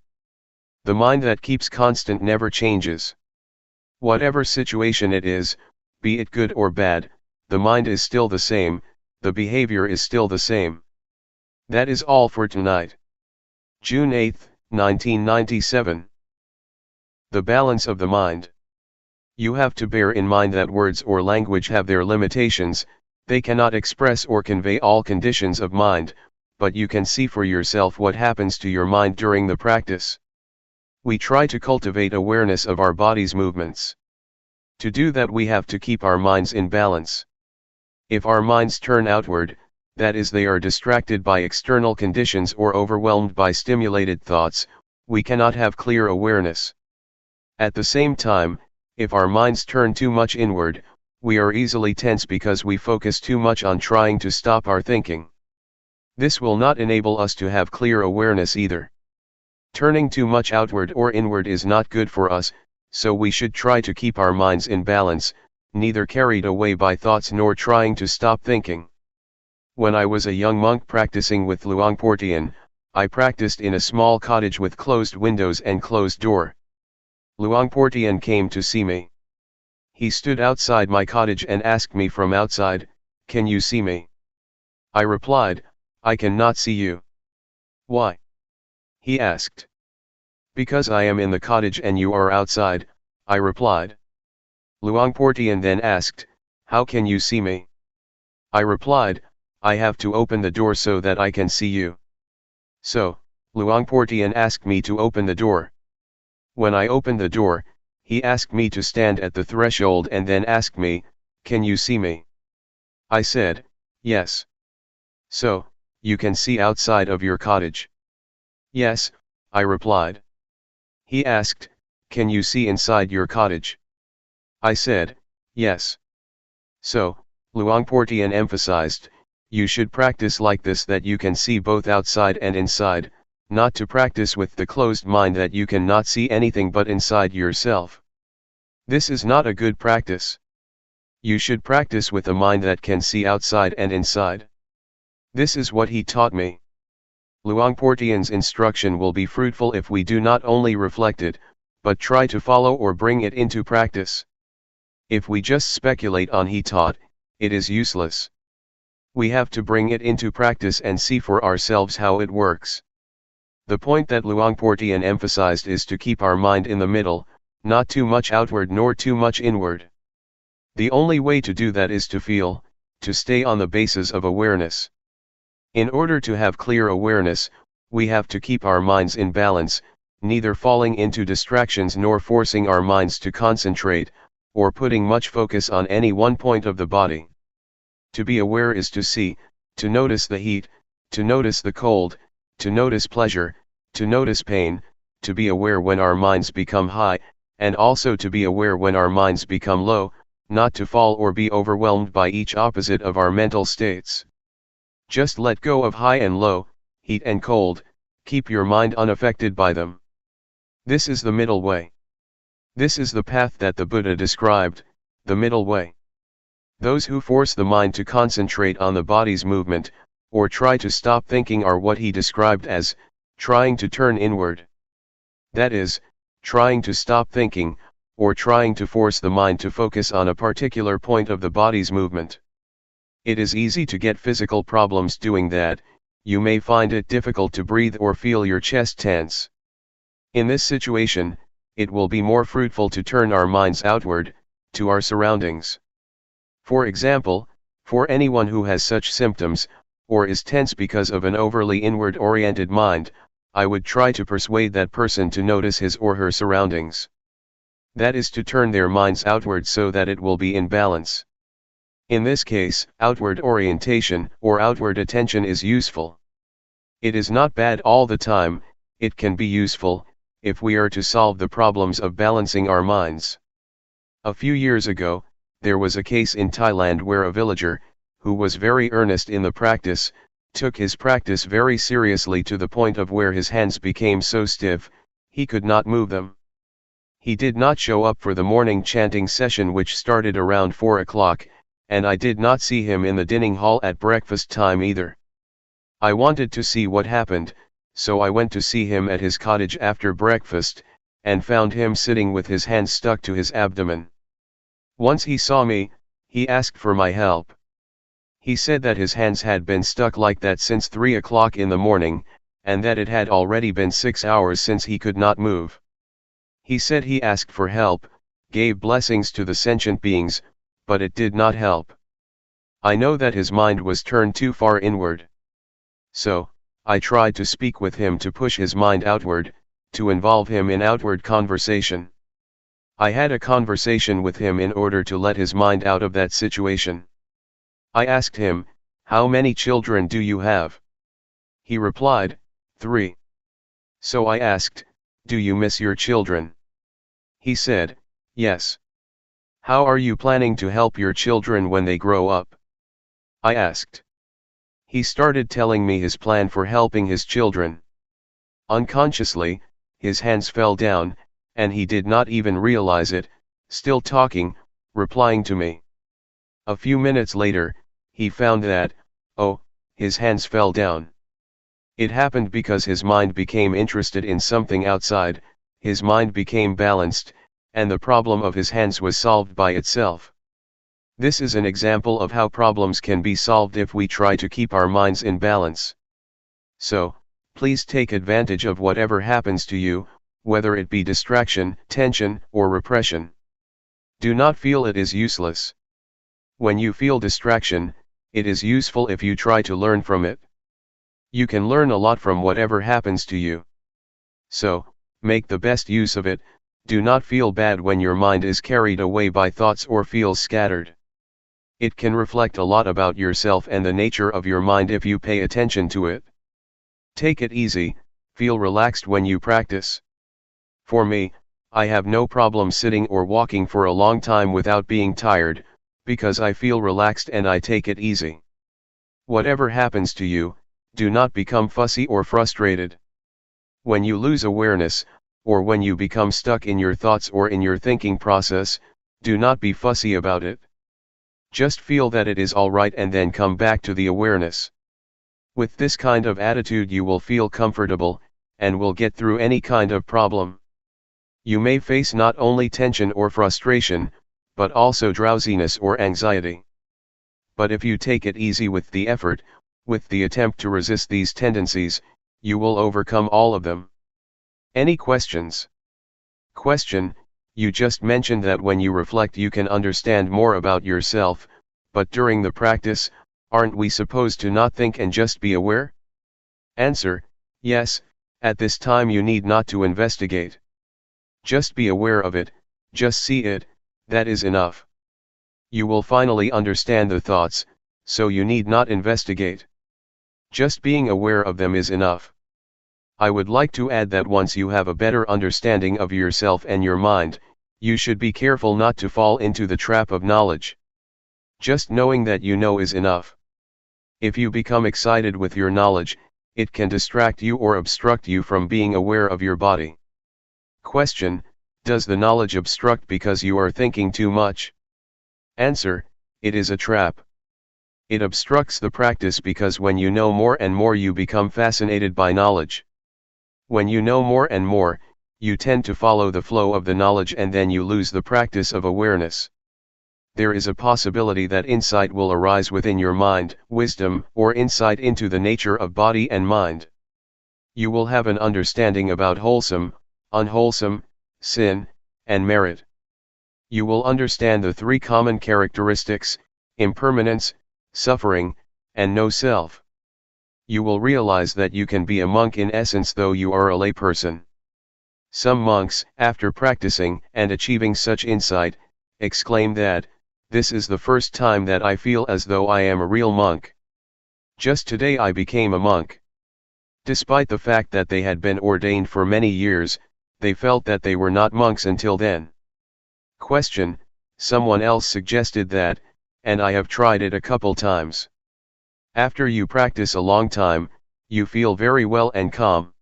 The mind that keeps constant never changes. Whatever situation it is, be it good or bad, the mind is still the same, the behavior is still the same. That is all for tonight. June 8, 1997. The balance of the mind. You have to bear in mind that words or language have their limitations, they cannot express or convey all conditions of mind, but you can see for yourself what happens to your mind during the practice. We try to cultivate awareness of our body's movements. To do that we have to keep our minds in balance. If our minds turn outward, that is they are distracted by external conditions or overwhelmed by stimulated thoughts, we cannot have clear awareness. At the same time, if our minds turn too much inward, we are easily tense because we focus too much on trying to stop our thinking. This will not enable us to have clear awareness either. Turning too much outward or inward is not good for us, so we should try to keep our minds in balance, neither carried away by thoughts nor trying to stop thinking. When I was a young monk practicing with Luangpor Teean, I practiced in a small cottage with closed windows and closed door. Luangpor Teean came to see me. He stood outside my cottage and asked me from outside, "Can you see me?" I replied, "I cannot see you." "Why?" he asked. "Because I am in the cottage and you are outside," I replied. Luangpor Teean then asked, "How can you see me?" I replied, "I have to open the door so that I can see you." So, Luangpor Teean asked me to open the door. When I opened the door, he asked me to stand at the threshold and then asked me, "Can you see me?" I said, "Yes." "So, you can see outside of your cottage?" "Yes," I replied. He asked, "Can you see inside your cottage?" I said, "Yes." So, Luangpor Teean emphasized, you should practice like this, that you can see both outside and inside, not to practice with the closed mind that you cannot see anything but inside yourself. This is not a good practice. You should practice with a mind that can see outside and inside. This is what he taught me. Luangpor Teean's instruction will be fruitful if we do not only reflect it, but try to follow or bring it into practice. If we just speculate on he taught, it is useless. We have to bring it into practice and see for ourselves how it works. The point that Luangpor Teean emphasized is to keep our mind in the middle, not too much outward nor too much inward. The only way to do that is to feel, to stay on the basis of awareness. In order to have clear awareness, we have to keep our minds in balance, neither falling into distractions nor forcing our minds to concentrate, or putting much focus on any one point of the body. To be aware is to see, to notice the heat, to notice the cold, to notice pleasure, to notice pain, to be aware when our minds become high, and also to be aware when our minds become low, not to fall or be overwhelmed by each opposite of our mental states. Just let go of high and low, heat and cold, keep your mind unaffected by them. This is the middle way. This is the path that the Buddha described, the middle way. Those who force the mind to concentrate on the body's movement, or try to stop thinking, are what he described as trying to turn inward. That is, trying to stop thinking, or trying to force the mind to focus on a particular point of the body's movement. It is easy to get physical problems doing that. You may find it difficult to breathe or feel your chest tense. In this situation, it will be more fruitful to turn our minds outward, to our surroundings. For example, for anyone who has such symptoms, or is tense because of an overly inward-oriented mind, I would try to persuade that person to notice his or her surroundings. That is to turn their minds outward so that it will be in balance. In this case, outward orientation or outward attention is useful. It is not bad all the time. It can be useful, if we are to solve the problems of balancing our minds. A few years ago, there was a case in Thailand where a villager, who was very earnest in the practice, took his practice very seriously to the point of where his hands became so stiff, he could not move them. He did not show up for the morning chanting session, which started around 4 o'clock, and I did not see him in the dining hall at breakfast time either. I wanted to see what happened, so I went to see him at his cottage after breakfast, and found him sitting with his hands stuck to his abdomen. Once he saw me, he asked for my help. He said that his hands had been stuck like that since 3 o'clock in the morning, and that it had already been 6 hours since he could not move. He said he asked for help, gave blessings to the sentient beings, but it did not help. I know that his mind was turned too far inward. So, I tried to speak with him to push his mind outward, to involve him in outward conversation. I had a conversation with him in order to let his mind out of that situation. I asked him, "How many children do you have?" He replied, 3. So I asked, "Do you miss your children?" He said, "Yes." "How are you planning to help your children when they grow up?" I asked. He started telling me his plan for helping his children. Unconsciously, his hands fell down, and he did not even realize it, still talking, replying to me. A few minutes later, he found that, oh, his hands fell down. It happened because his mind became interested in something outside, his mind became balanced, and the problem of his hands was solved by itself. This is an example of how problems can be solved if we try to keep our minds in balance. So, please take advantage of whatever happens to you, whether it be distraction, tension, or repression. Do not feel it is useless. When you feel distraction, it is useful if you try to learn from it. You can learn a lot from whatever happens to you. So, make the best use of it. Do not feel bad when your mind is carried away by thoughts or feels scattered. It can reflect a lot about yourself and the nature of your mind if you pay attention to it. Take it easy, feel relaxed when you practice. For me, I have no problem sitting or walking for a long time without being tired, because I feel relaxed and I take it easy. Whatever happens to you, do not become fussy or frustrated. When you lose awareness, or when you become stuck in your thoughts or in your thinking process, do not be fussy about it. Just feel that it is all right and then come back to the awareness. With this kind of attitude you will feel comfortable, and will get through any kind of problem. You may face not only tension or frustration, but also drowsiness or anxiety. But if you take it easy with the effort, with the attempt to resist these tendencies, you will overcome all of them. Any questions? Question: you just mentioned that when you reflect you can understand more about yourself, but during the practice, aren't we supposed to not think and just be aware? Answer: yes, at this time you need not to investigate. Just be aware of it, just see it, that is enough. You will finally understand the thoughts, so you need not investigate. Just being aware of them is enough. I would like to add that once you have a better understanding of yourself and your mind, you should be careful not to fall into the trap of knowledge. Just knowing that you know is enough. If you become excited with your knowledge, it can distract you or obstruct you from being aware of your body. Question: does the knowledge obstruct because you are thinking too much? Answer: it is a trap. It obstructs the practice because when you know more and more you become fascinated by knowledge. When you know more and more, you tend to follow the flow of the knowledge and then you lose the practice of awareness. There is a possibility that insight will arise within your mind, wisdom, or insight into the nature of body and mind. You will have an understanding about wholesome, unwholesome, sin, and merit. You will understand the three common characteristics: impermanence, suffering, and no self. You will realize that you can be a monk in essence though you are a layperson. Some monks, after practicing and achieving such insight, exclaim that, "This is the first time that I feel as though I am a real monk. Just today I became a monk." Despite the fact that they had been ordained for many years, they felt that they were not monks until then. Question: someone else suggested that, and I have tried it a couple times. After you practice a long time, you feel very well and calm.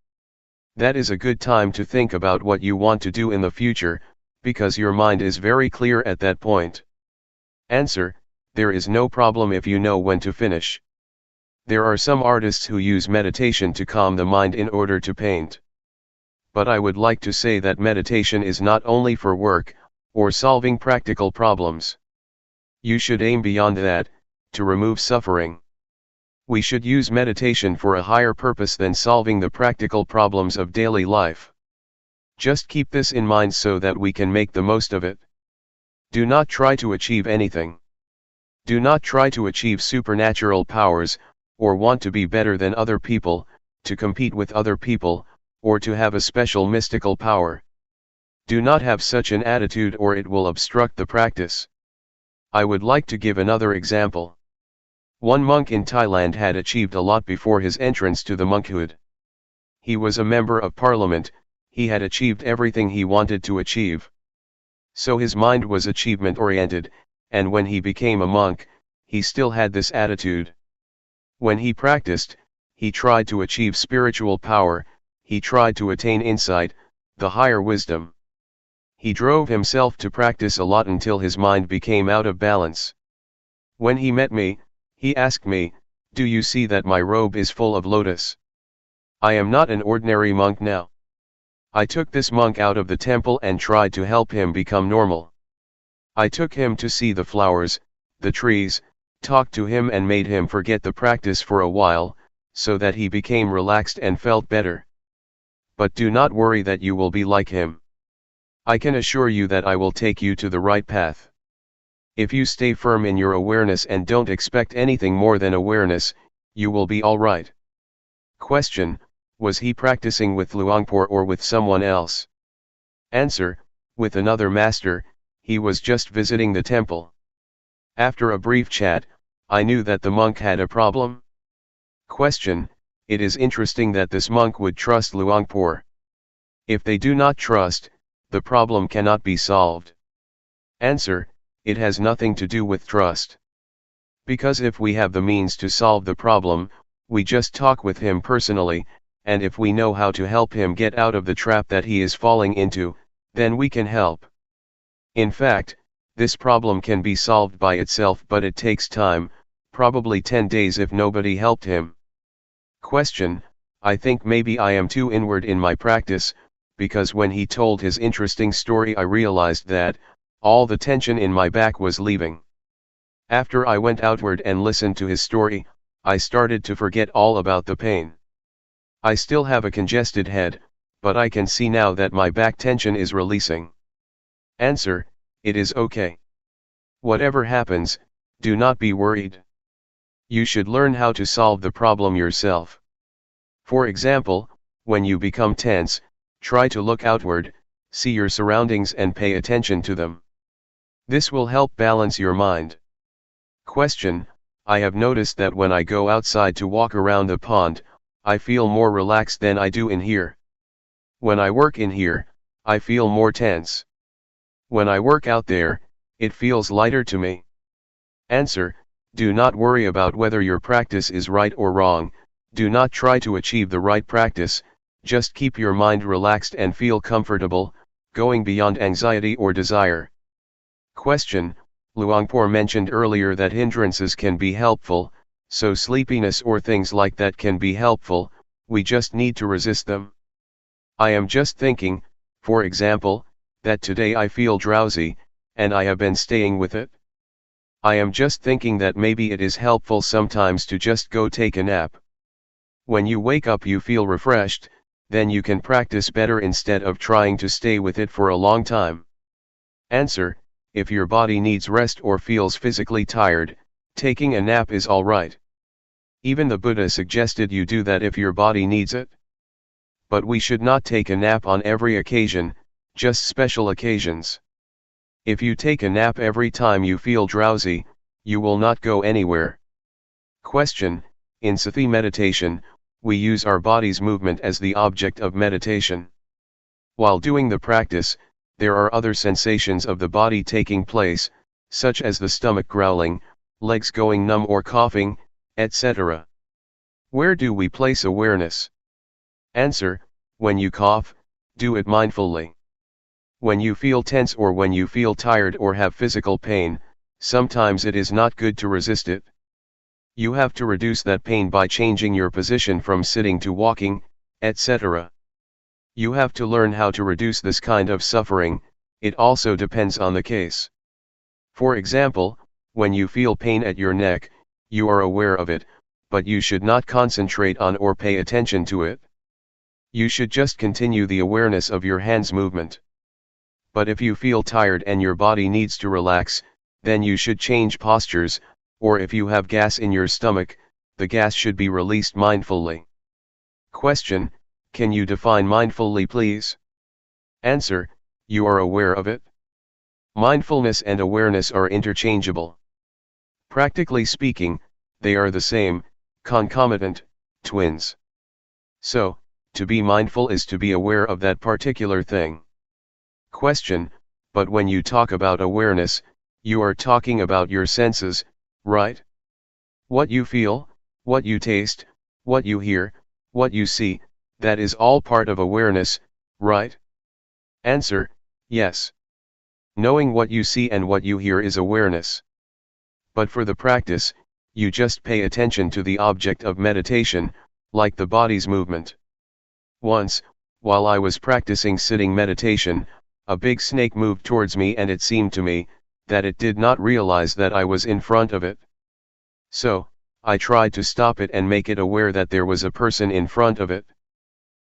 That is a good time to think about what you want to do in the future, because your mind is very clear at that point. Answer: there is no problem if you know when to finish. There are some artists who use meditation to calm the mind in order to paint. But I would like to say that meditation is not only for work, or solving practical problems. You should aim beyond that, to remove suffering. We should use meditation for a higher purpose than solving the practical problems of daily life. Just keep this in mind so that we can make the most of it. Do not try to achieve anything. Do not try to achieve supernatural powers, or want to be better than other people, to compete with other people, or to have a special mystical power. Do not have such an attitude or it will obstruct the practice. I would like to give another example. One monk in Thailand had achieved a lot before his entrance to the monkhood. He was a member of parliament, he had achieved everything he wanted to achieve. So his mind was achievement-oriented, and when he became a monk, he still had this attitude. When he practiced, he tried to achieve spiritual power, he tried to attain insight, the higher wisdom. He drove himself to practice a lot until his mind became out of balance. When he met me, he asked me, "Do you see that my robe is full of lotus? I am not an ordinary monk now." I took this monk out of the temple and tried to help him become normal. I took him to see the flowers, the trees, talked to him and made him forget the practice for a while, so that he became relaxed and felt better. But do not worry that you will be like him. I can assure you that I will take you to the right path. If you stay firm in your awareness and don't expect anything more than awareness, you will be all right. Question: was he practicing with Luangpor or with someone else? Answer: with another master. He was just visiting the temple. After a brief chat, I knew that the monk had a problem. Question: it is interesting that this monk would trust Luangpor. If they do not trust, the problem cannot be solved. Answer: it has nothing to do with trust. Because if we have the means to solve the problem, we just talk with him personally, and if we know how to help him get out of the trap that he is falling into, then we can help. In fact, this problem can be solved by itself, but it takes time, probably 10 days if nobody helped him. Question: I think maybe I am too inward in my practice, because when he told his interesting story I realized that all the tension in my back was leaving. After I went outward and listened to his story, I started to forget all about the pain. I still have a congested head, but I can see now that my back tension is releasing. Answer: it is okay. Whatever happens, do not be worried. You should learn how to solve the problem yourself. For example, when you become tense, try to look outward, see your surroundings and pay attention to them. This will help balance your mind. Question: I have noticed that when I go outside to walk around the pond, I feel more relaxed than I do in here. When I work in here, I feel more tense. When I work out there, it feels lighter to me. Answer: do not worry about whether your practice is right or wrong, do not try to achieve the right practice, just keep your mind relaxed and feel comfortable, going beyond anxiety or desire. Question: Luangpor mentioned earlier that hindrances can be helpful, so sleepiness or things like that can be helpful, we just need to resist them. I am just thinking, for example, that today I feel drowsy, and I have been staying with it. I am just thinking that maybe it is helpful sometimes to just go take a nap. When you wake up you feel refreshed, then you can practice better instead of trying to stay with it for a long time. Answer: if your body needs rest or feels physically tired, taking a nap is alright. Even the Buddha suggested you do that if your body needs it. But we should not take a nap on every occasion, just special occasions. If you take a nap every time you feel drowsy, you will not go anywhere. Question: in Sati meditation, we use our body's movement as the object of meditation. While doing the practice, there are other sensations of the body taking place, such as the stomach growling, legs going numb or coughing, etc. Where do we place awareness? Answer: when you cough, do it mindfully. When you feel tense or when you feel tired or have physical pain, sometimes it is not good to resist it. You have to reduce that pain by changing your position from sitting to walking, etc. You have to learn how to reduce this kind of suffering. It also depends on the case. For example, when you feel pain at your neck, you are aware of it, but you should not concentrate on or pay attention to it. You should just continue the awareness of your hands movement. But if you feel tired and your body needs to relax, then you should change postures, or if you have gas in your stomach, the gas should be released mindfully. Question: can you define mindfully, please? Answer: you are aware of it. Mindfulness and awareness are interchangeable. Practically speaking, they are the same, concomitant, twins. So, to be mindful is to be aware of that particular thing. Question: but when you talk about awareness, you are talking about your senses, right? What you feel, what you taste, what you hear, what you see, that is all part of awareness, right? Answer: Yes. Knowing what you see and what you hear is awareness. But for the practice, you just pay attention to the object of meditation, like the body's movement. Once, while I was practicing sitting meditation, a big snake moved towards me and it seemed to me that it did not realize that I was in front of it. So, I tried to stop it and make it aware that there was a person in front of it.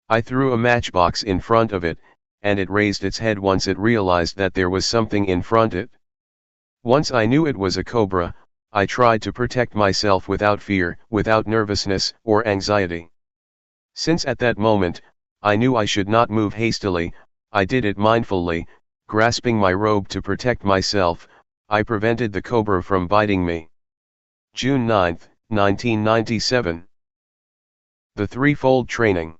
I threw a matchbox in front of it, and it raised its head once it realized that there was something in front of it. Once I knew it was a cobra, I tried to protect myself without fear, without nervousness or anxiety. Since at that moment, I knew I should not move hastily, I did it mindfully, grasping my robe to protect myself. I prevented the cobra from biting me. June 9, 1997. The Threefold Training.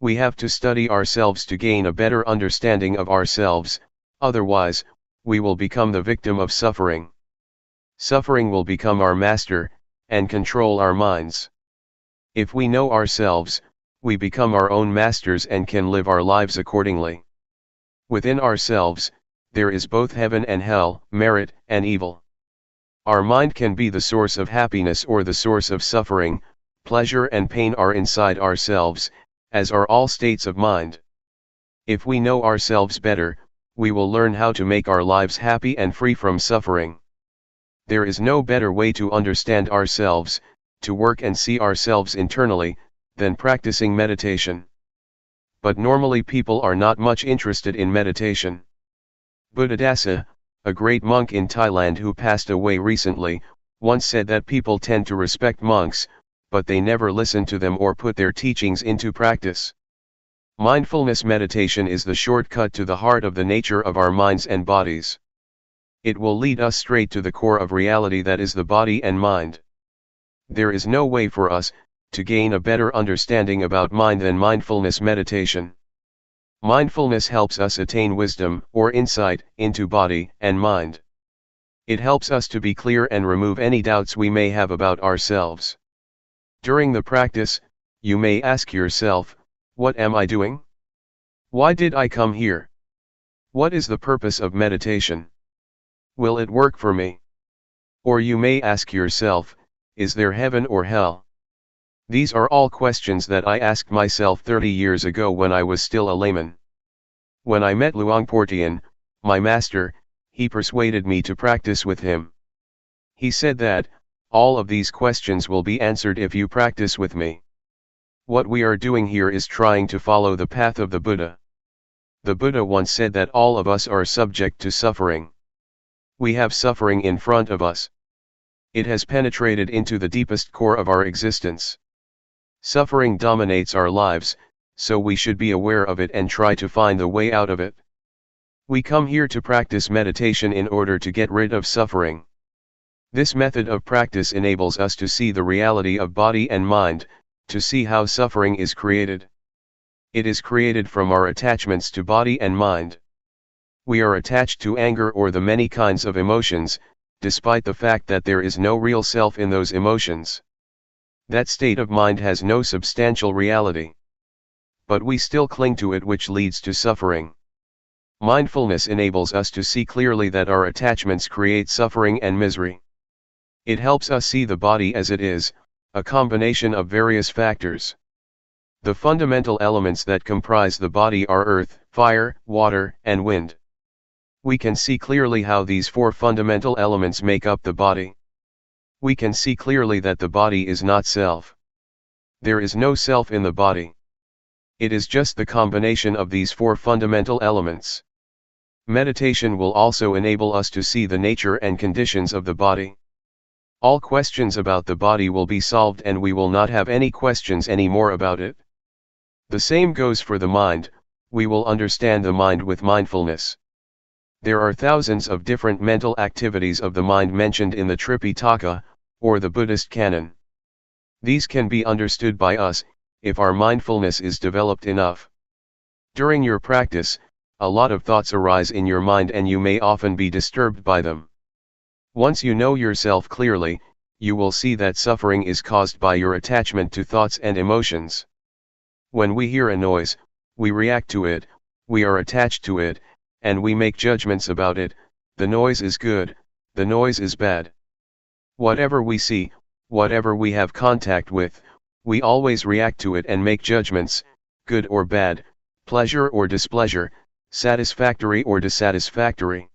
We have to study ourselves to gain a better understanding of ourselves, otherwise, we will become the victim of suffering. Suffering will become our master, and control our minds. If we know ourselves, we become our own masters and can live our lives accordingly. Within ourselves, there is both heaven and hell, merit and evil. Our mind can be the source of happiness or the source of suffering. Pleasure and pain are inside ourselves, as are all states of mind. If we know ourselves better, we will learn how to make our lives happy and free from suffering. There is no better way to understand ourselves, to work and see ourselves internally, than practicing meditation. But normally people are not much interested in meditation. Buddhadasa, a great monk in Thailand who passed away recently, once said that people tend to respect monks, but they never listen to them or put their teachings into practice. Mindfulness meditation is the shortcut to the heart of the nature of our minds and bodies. It will lead us straight to the core of reality that is the body and mind. There is no way for us to gain a better understanding about mind than mindfulness meditation. Mindfulness helps us attain wisdom or insight into body and mind. It helps us to be clear and remove any doubts we may have about ourselves. During the practice, you may ask yourself, what am I doing? Why did I come here? What is the purpose of meditation? Will it work for me? Or you may ask yourself, is there heaven or hell? These are all questions that I asked myself 30 years ago when I was still a layman. When I met Luangpor Teean, my master, he persuaded me to practice with him. He said that, all of these questions will be answered if you practice with me. What we are doing here is trying to follow the path of the Buddha. The Buddha once said that all of us are subject to suffering. We have suffering in front of us. It has penetrated into the deepest core of our existence. Suffering dominates our lives, so we should be aware of it and try to find the way out of it. We come here to practice meditation in order to get rid of suffering. This method of practice enables us to see the reality of body and mind, to see how suffering is created. It is created from our attachments to body and mind. We are attached to anger or the many kinds of emotions, despite the fact that there is no real self in those emotions. That state of mind has no substantial reality. But we still cling to it, which leads to suffering. Mindfulness enables us to see clearly that our attachments create suffering and misery. It helps us see the body as it is, a combination of various factors. The fundamental elements that comprise the body are earth, fire, water, and wind. We can see clearly how these four fundamental elements make up the body. We can see clearly that the body is not self. There is no self in the body. It is just the combination of these four fundamental elements. Meditation will also enable us to see the nature and conditions of the body. All questions about the body will be solved and we will not have any questions anymore about it. The same goes for the mind, we will understand the mind with mindfulness. There are thousands of different mental activities of the mind mentioned in the Tripitaka, or the Buddhist canon. These can be understood by us, if our mindfulness is developed enough. During your practice, a lot of thoughts arise in your mind and you may often be disturbed by them. Once you know yourself clearly, you will see that suffering is caused by your attachment to thoughts and emotions. When we hear a noise, we react to it, we are attached to it, and we make judgments about it. The noise is good, the noise is bad. Whatever we see, whatever we have contact with, we always react to it and make judgments, good or bad, pleasure or displeasure, satisfactory or dissatisfactory.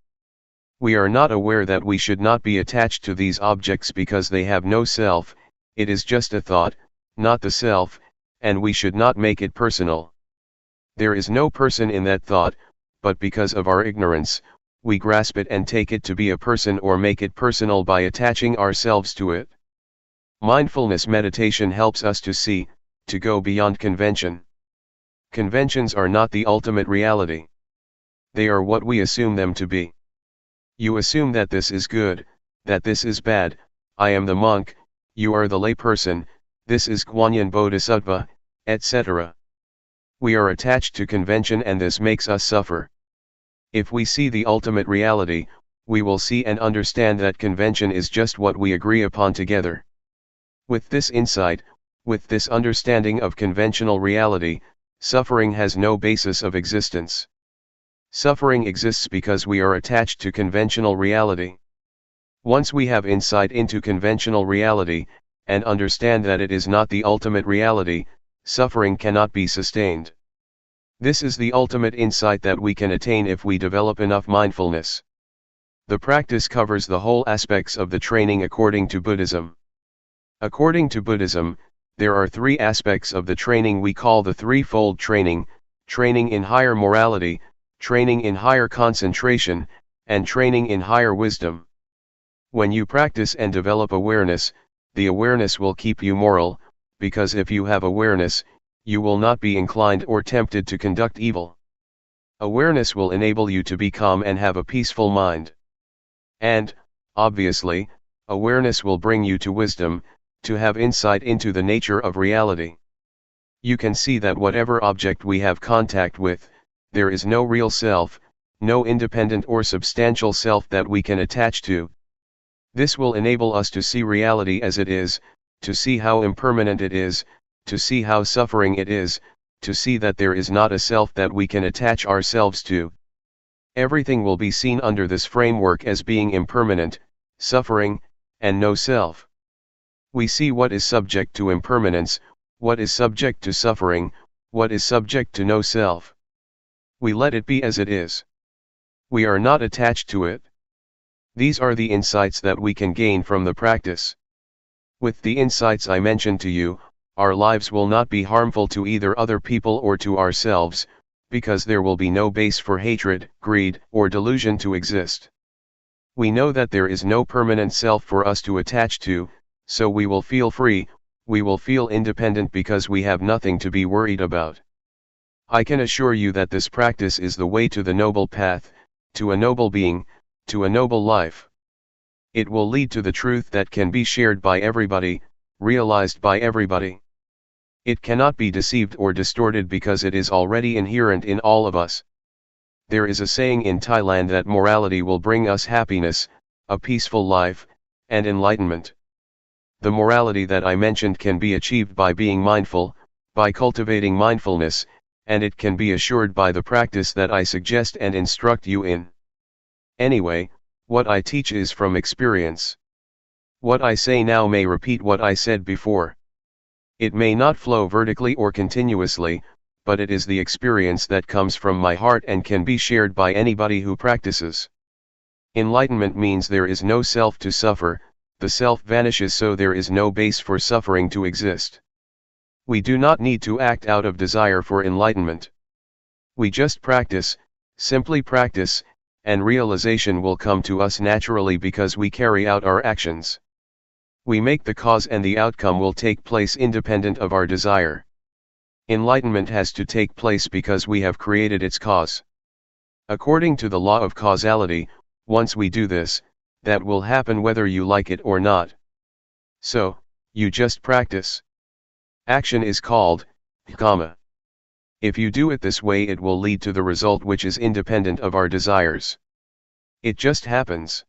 We are not aware that we should not be attached to these objects because they have no self, it is just a thought, not the self, and we should not make it personal. There is no person in that thought, but because of our ignorance, we grasp it and take it to be a person or make it personal by attaching ourselves to it. Mindfulness meditation helps us to see, to go beyond convention. Conventions are not the ultimate reality. They are what we assume them to be. You assume that this is good, that this is bad, I am the monk, you are the layperson, this is Guanyin Bodhisattva, etc. We are attached to convention and this makes us suffer. If we see the ultimate reality, we will see and understand that convention is just what we agree upon together. With this insight, with this understanding of conventional reality, suffering has no basis of existence. Suffering exists because we are attached to conventional reality. Once we have insight into conventional reality, and understand that it is not the ultimate reality, suffering cannot be sustained. This is the ultimate insight that we can attain if we develop enough mindfulness. The practice covers the whole aspects of the training according to Buddhism. According to Buddhism, there are three aspects of the training we call the threefold training: training in higher morality, training in higher concentration, and training in higher wisdom. When you practice and develop awareness, the awareness will keep you moral, because if you have awareness, you will not be inclined or tempted to conduct evil. Awareness will enable you to be calm and have a peaceful mind. And, obviously, awareness will bring you to wisdom, to have insight into the nature of reality. You can see that whatever object we have contact with, there is no real self, no independent or substantial self that we can attach to. This will enable us to see reality as it is, to see how impermanent it is, to see how suffering it is, to see that there is not a self that we can attach ourselves to. Everything will be seen under this framework as being impermanent, suffering, and no self. We see what is subject to impermanence, what is subject to suffering, what is subject to no self. We let it be as it is. We are not attached to it. These are the insights that we can gain from the practice. With the insights I mentioned to you, our lives will not be harmful to either other people or to ourselves, because there will be no base for hatred, greed, or delusion to exist. We know that there is no permanent self for us to attach to, so we will feel free, we will feel independent because we have nothing to be worried about. I can assure you that this practice is the way to the noble path, to a noble being, to a noble life. It will lead to the truth that can be shared by everybody, realized by everybody. It cannot be deceived or distorted because it is already inherent in all of us. There is a saying in Thailand that morality will bring us happiness, a peaceful life, and enlightenment. The morality that I mentioned can be achieved by being mindful, by cultivating mindfulness, and it can be assured by the practice that I suggest and instruct you in. Anyway, what I teach is from experience. What I say now may repeat what I said before. It may not flow vertically or continuously, but it is the experience that comes from my heart and can be shared by anybody who practices. Enlightenment means there is no self to suffer, the self vanishes, so there is no base for suffering to exist. We do not need to act out of desire for enlightenment. We just practice, simply practice, and realization will come to us naturally because we carry out our actions. We make the cause and the outcome will take place independent of our desire. Enlightenment has to take place because we have created its cause. According to the law of causality, once we do this, that will happen whether you like it or not. So, you just practice. Action is called karma. If you do it this way, it will lead to the result which is independent of our desires. It just happens.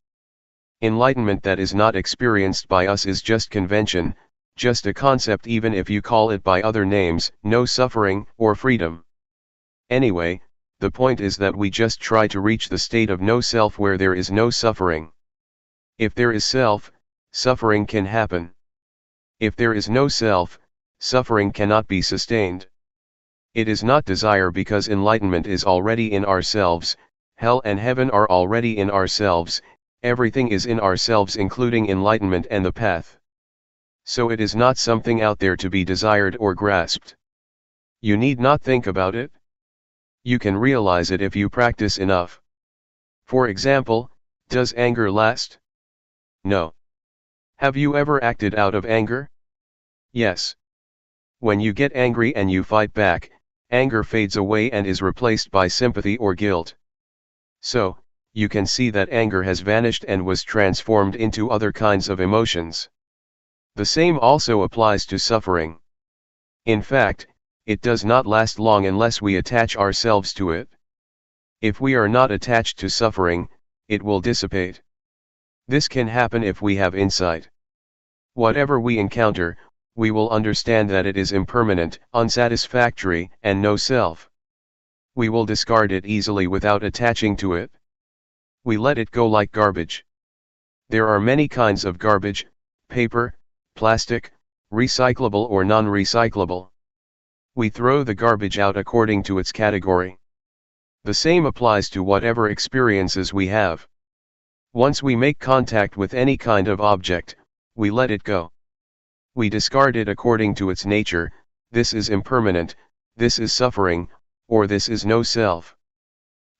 Enlightenment that is not experienced by us is just convention, just a concept, even if you call it by other names, no suffering or freedom. Anyway, the point is that we just try to reach the state of no self where there is no suffering. If there is self, suffering can happen. If there is no self, suffering cannot be sustained. It is not desire because enlightenment is already in ourselves, hell and heaven are already in ourselves, everything is in ourselves including enlightenment and the path. So it is not something out there to be desired or grasped. You need not think about it. You can realize it if you practice enough. For example, does anger last? No. Have you ever acted out of anger? Yes. When you get angry and you fight back, anger fades away and is replaced by sympathy or guilt. So, you can see that anger has vanished and was transformed into other kinds of emotions. The same also applies to suffering. In fact, it does not last long unless we attach ourselves to it. If we are not attached to suffering, it will dissipate. This can happen if we have insight. Whatever we encounter, we will understand that it is impermanent, unsatisfactory, and no self. We will discard it easily without attaching to it. We let it go like garbage. There are many kinds of garbage: paper, plastic, recyclable or non-recyclable. We throw the garbage out according to its category. The same applies to whatever experiences we have. Once we make contact with any kind of object, we let it go. We discard it according to its nature: this is impermanent, this is suffering, or this is no self.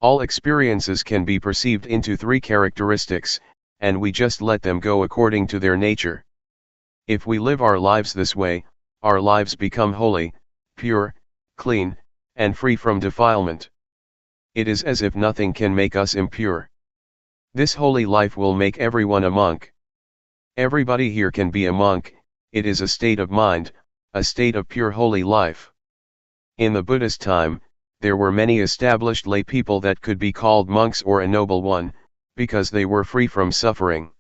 All experiences can be perceived into three characteristics, and we just let them go according to their nature. If we live our lives this way, our lives become holy, pure, clean, and free from defilement. It is as if nothing can make us impure. This holy life will make everyone a monk. Everybody here can be a monk. It is a state of mind, a state of pure holy life. In the Buddha's time, there were many established lay people that could be called monks or a noble one, because they were free from suffering.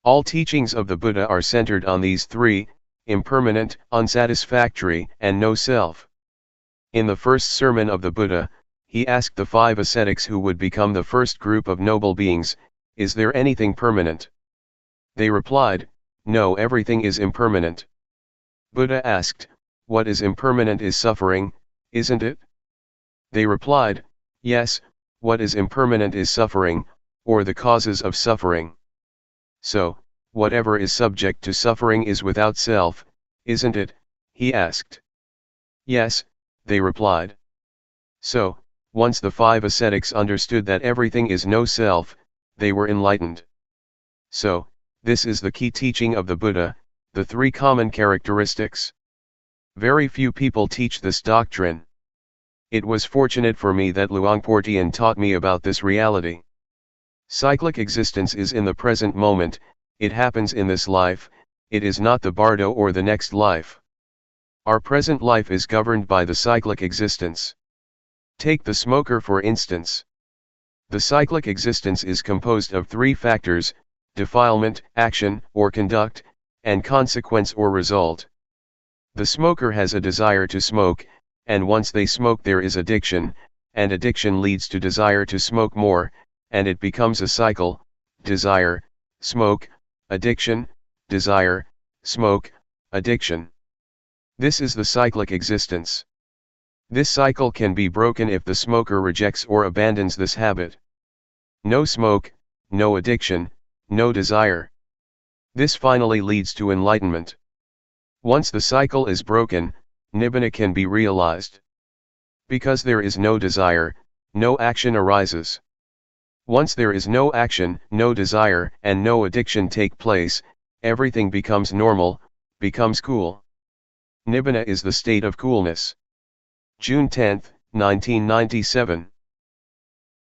All teachings of the Buddha are centered on these three: impermanent, unsatisfactory, and no self. In the first sermon of the Buddha, he asked the 5 ascetics who would become the first group of noble beings, "Is there anything permanent?" They replied, "No, everything is impermanent." Buddha asked, "What is impermanent is suffering, isn't it?" They replied, "Yes, what is impermanent is suffering, or the causes of suffering." "So, whatever is subject to suffering is without self, isn't it?" he asked. "Yes," they replied. So, once the 5 ascetics understood that everything is no self, they were enlightened. So, this is the key teaching of the Buddha, the 3 common characteristics. Very few people teach this doctrine. It was fortunate for me that Luangpor Teean taught me about this reality. Cyclic existence is in the present moment, it happens in this life, it is not the bardo or the next life. Our present life is governed by the cyclic existence. Take the smoker for instance. The cyclic existence is composed of 3 factors: defilement, action or conduct, and consequence or result. The smoker has a desire to smoke, and once they smoke there is addiction, and addiction leads to desire to smoke more, and it becomes a cycle: desire, smoke, addiction, desire, smoke, addiction. This is the cyclic existence. This cycle can be broken if the smoker rejects or abandons this habit. No smoke, no addiction, no desire. This finally leads to enlightenment. Once the cycle is broken, nibbana can be realized. Because there is no desire, no action arises. Once there is no action, no desire, and no addiction take place, everything becomes normal, becomes cool. Nibbana is the state of coolness. June 10, 1997.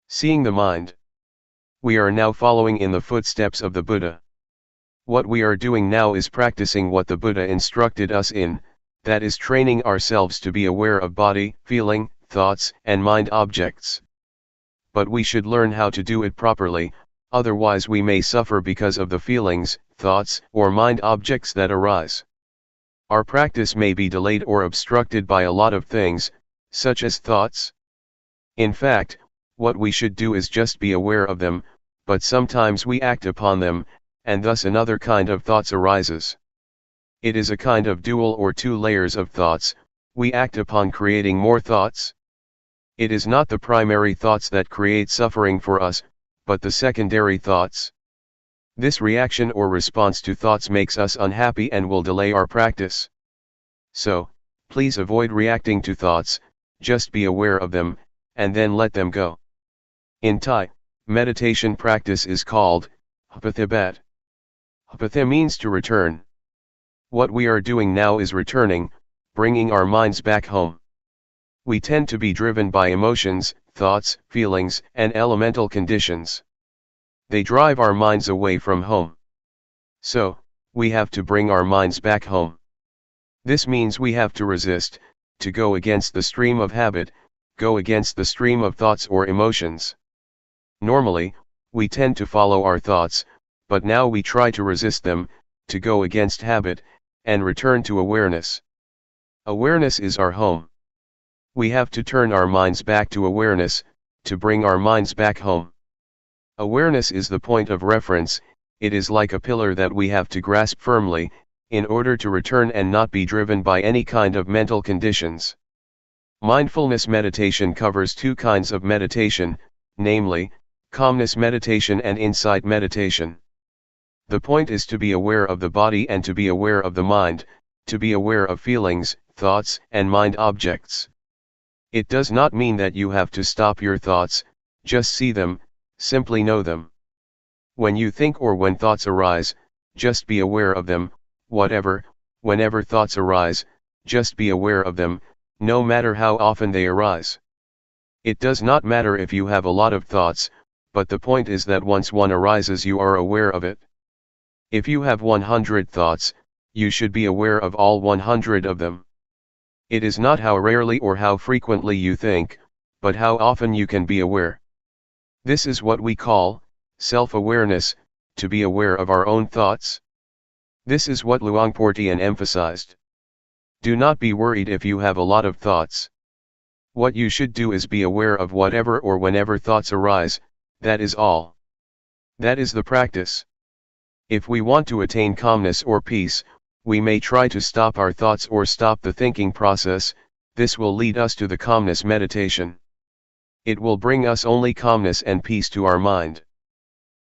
Seeing the mind. We are now following in the footsteps of the Buddha. What we are doing now is practicing what the Buddha instructed us in, that is training ourselves to be aware of body, feeling, thoughts, and mind objects. But we should learn how to do it properly, otherwise we may suffer because of the feelings, thoughts, or mind objects that arise. Our practice may be delayed or obstructed by a lot of things, such as thoughts. In fact, what we should do is just be aware of them, but sometimes we act upon them, and thus another kind of thoughts arises. It is a kind of dual or two layers of thoughts, we act upon creating more thoughts. It is not the primary thoughts that create suffering for us, but the secondary thoughts. This reaction or response to thoughts makes us unhappy and will delay our practice. So, please avoid reacting to thoughts, just be aware of them, and then let them go. In Thai, meditation practice is called Hapathibat. Hapatha means to return. What we are doing now is returning, bringing our minds back home. We tend to be driven by emotions, thoughts, feelings, and elemental conditions. They drive our minds away from home. So, we have to bring our minds back home. This means we have to resist, to go against the stream of habit, go against the stream of thoughts or emotions. Normally, we tend to follow our thoughts, but now we try to resist them, to go against habit, and return to awareness. Awareness is our home. We have to turn our minds back to awareness, to bring our minds back home. Awareness is the point of reference, it is like a pillar that we have to grasp firmly, in order to return and not be driven by any kind of mental conditions. Mindfulness meditation covers two kinds of meditation, namely, calmness meditation and insight meditation. The point is to be aware of the body and to be aware of the mind, to be aware of feelings, thoughts, and mind objects. It does not mean that you have to stop your thoughts, just see them, simply know them. When you think or when thoughts arise, just be aware of them, whenever thoughts arise, just be aware of them, no matter how often they arise. It does not matter if you have a lot of thoughts, but the point is that once one arises you are aware of it. If you have 100 thoughts, you should be aware of all 100 of them. It is not how rarely or how frequently you think, but how often you can be aware. This is what we call self-awareness, to be aware of our own thoughts. This is what Luangpor Teean emphasized. Do not be worried if you have a lot of thoughts. What you should do is be aware of whatever or whenever thoughts arise, that is all. That is the practice. If we want to attain calmness or peace, we may try to stop our thoughts or stop the thinking process, this will lead us to the calmness meditation. It will bring us only calmness and peace to our mind.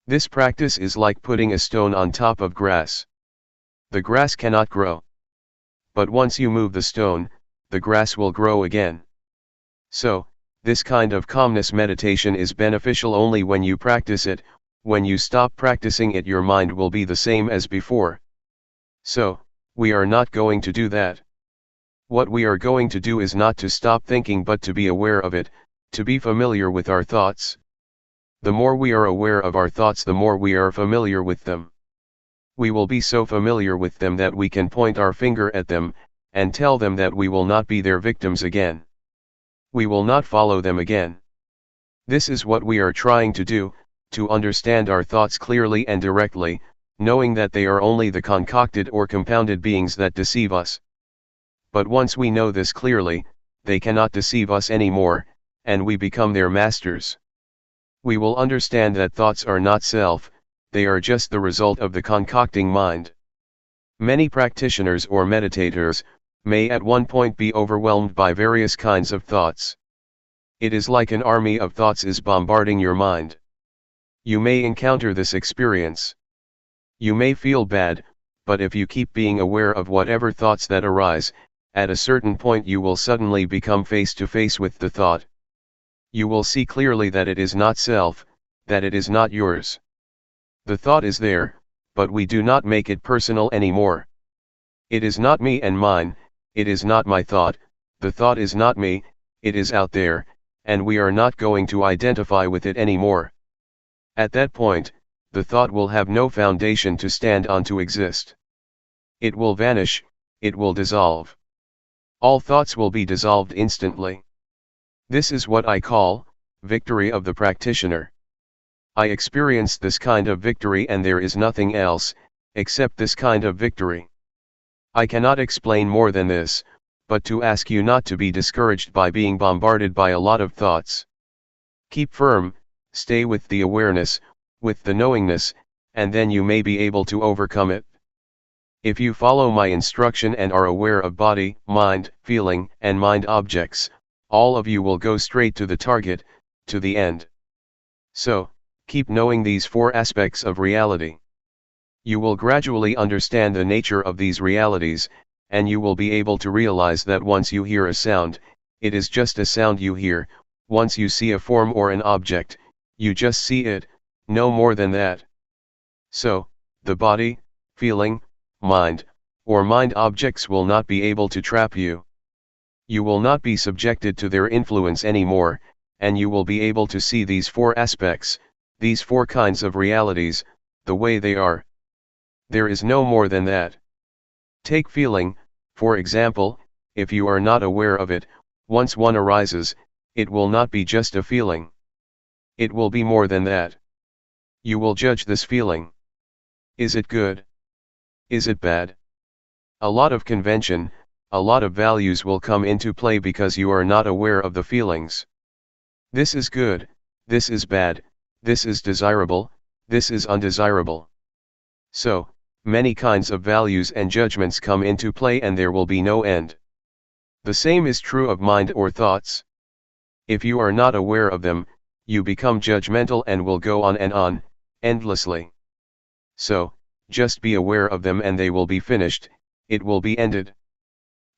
This practice is like putting a stone on top of grass. The grass cannot grow. But once you move the stone, the grass will grow again. So, this kind of calmness meditation is beneficial only when you practice it. When you stop practicing it, your mind will be the same as before. So, we are not going to do that. What we are going to do is not to stop thinking but to be aware of it, to be familiar with our thoughts. The more we are aware of our thoughts, the more we are familiar with them. We will be so familiar with them that we can point our finger at them, and tell them that we will not be their victims again. We will not follow them again. This is what we are trying to do, to understand our thoughts clearly and directly, knowing that they are only the concocted or compounded beings that deceive us. But once we know this clearly, they cannot deceive us anymore, and we become their masters. We will understand that thoughts are not self, they are just the result of the concocting mind. Many practitioners or meditators may at one point be overwhelmed by various kinds of thoughts. It is like an army of thoughts is bombarding your mind. You may encounter this experience. You may feel bad, but if you keep being aware of whatever thoughts that arise, at a certain point you will suddenly become face to face with the thought. You will see clearly that it is not self, that it is not yours. The thought is there, but we do not make it personal anymore. It is not me and mine, it is not my thought, the thought is not me, it is out there, and we are not going to identify with it anymore. At that point, the thought will have no foundation to stand on to exist. It will vanish, it will dissolve. All thoughts will be dissolved instantly. This is what I call victory of the practitioner. I experienced this kind of victory, and there is nothing else except this kind of victory. I cannot explain more than this, but to ask you not to be discouraged by being bombarded by a lot of thoughts. Keep firm, stay with the awareness, with the knowingness, and then you may be able to overcome it. If you follow my instruction and are aware of body, mind, feeling, and mind objects, all of you will go straight to the target, to the end. So, keep knowing these four aspects of reality. You will gradually understand the nature of these realities, and you will be able to realize that once you hear a sound, it is just a sound you hear. Once you see a form or an object, you just see it, no more than that. So, the body, feeling, mind, or mind objects will not be able to trap you. You will not be subjected to their influence anymore, and you will be able to see these four aspects, these four kinds of realities, the way they are. There is no more than that. Take feeling, for example. If you are not aware of it, once one arises, it will not be just a feeling. It will be more than that. You will judge this feeling. Is it good? Is it bad? A lot of convention, a lot of values will come into play because you are not aware of the feelings. This is good, this is bad, this is desirable, this is undesirable. So, many kinds of values and judgments come into play and there will be no end. The same is true of mind or thoughts. If you are not aware of them, you become judgmental and will go on, endlessly. So, just be aware of them and they will be finished, it will be ended.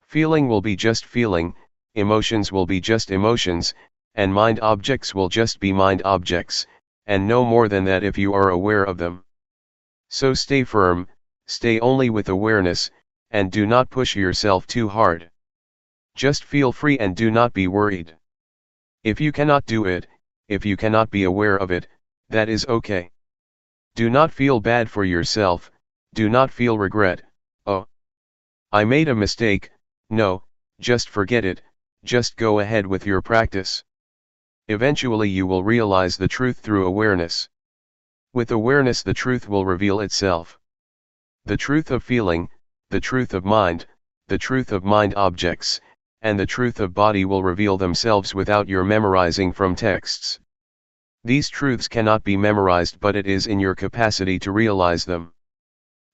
Feeling will be just feeling, emotions will be just emotions, and mind objects will just be mind objects, and no more than that if you are aware of them. So stay firm, stay only with awareness, and do not push yourself too hard. Just feel free and do not be worried. If you cannot do it, if you cannot be aware of it, that is okay. Do not feel bad for yourself, do not feel regret, oh, I made a mistake. No, just forget it, just go ahead with your practice. Eventually you will realize the truth through awareness. With awareness the truth will reveal itself. The truth of feeling, the truth of mind, the truth of mind objects, and the truth of body will reveal themselves without your memorizing from texts. These truths cannot be memorized, but it is in your capacity to realize them.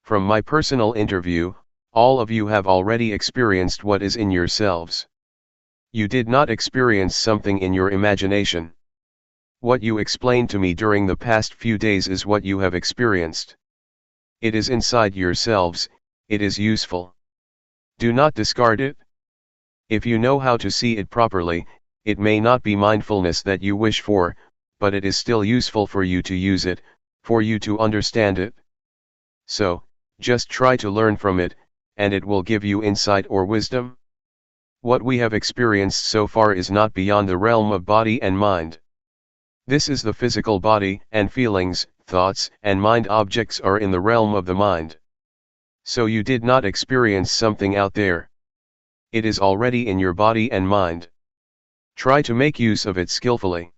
From my personal interview, all of you have already experienced what is in yourselves. You did not experience something in your imagination. What you explained to me during the past few days is what you have experienced. It is inside yourselves, it is useful. Do not discard it. If you know how to see it properly, it may not be mindfulness that you wish for, but it is still useful for you to use it, for you to understand it. So, just try to learn from it, and it will give you insight or wisdom. What we have experienced so far is not beyond the realm of body and mind. This is the physical body, and feelings, thoughts, and mind objects are in the realm of the mind. So you did not experience something out there. It is already in your body and mind. Try to make use of it skillfully.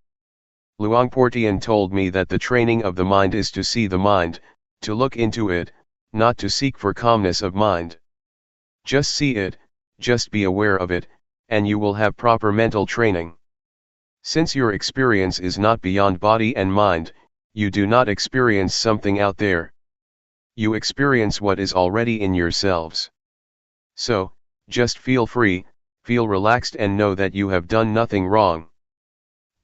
Luangpor Teean told me that the training of the mind is to see the mind, to look into it, not to seek for calmness of mind. Just see it, just be aware of it, and you will have proper mental training. Since your experience is not beyond body and mind, you do not experience something out there. You experience what is already in yourselves. So, just feel free, feel relaxed and know that you have done nothing wrong.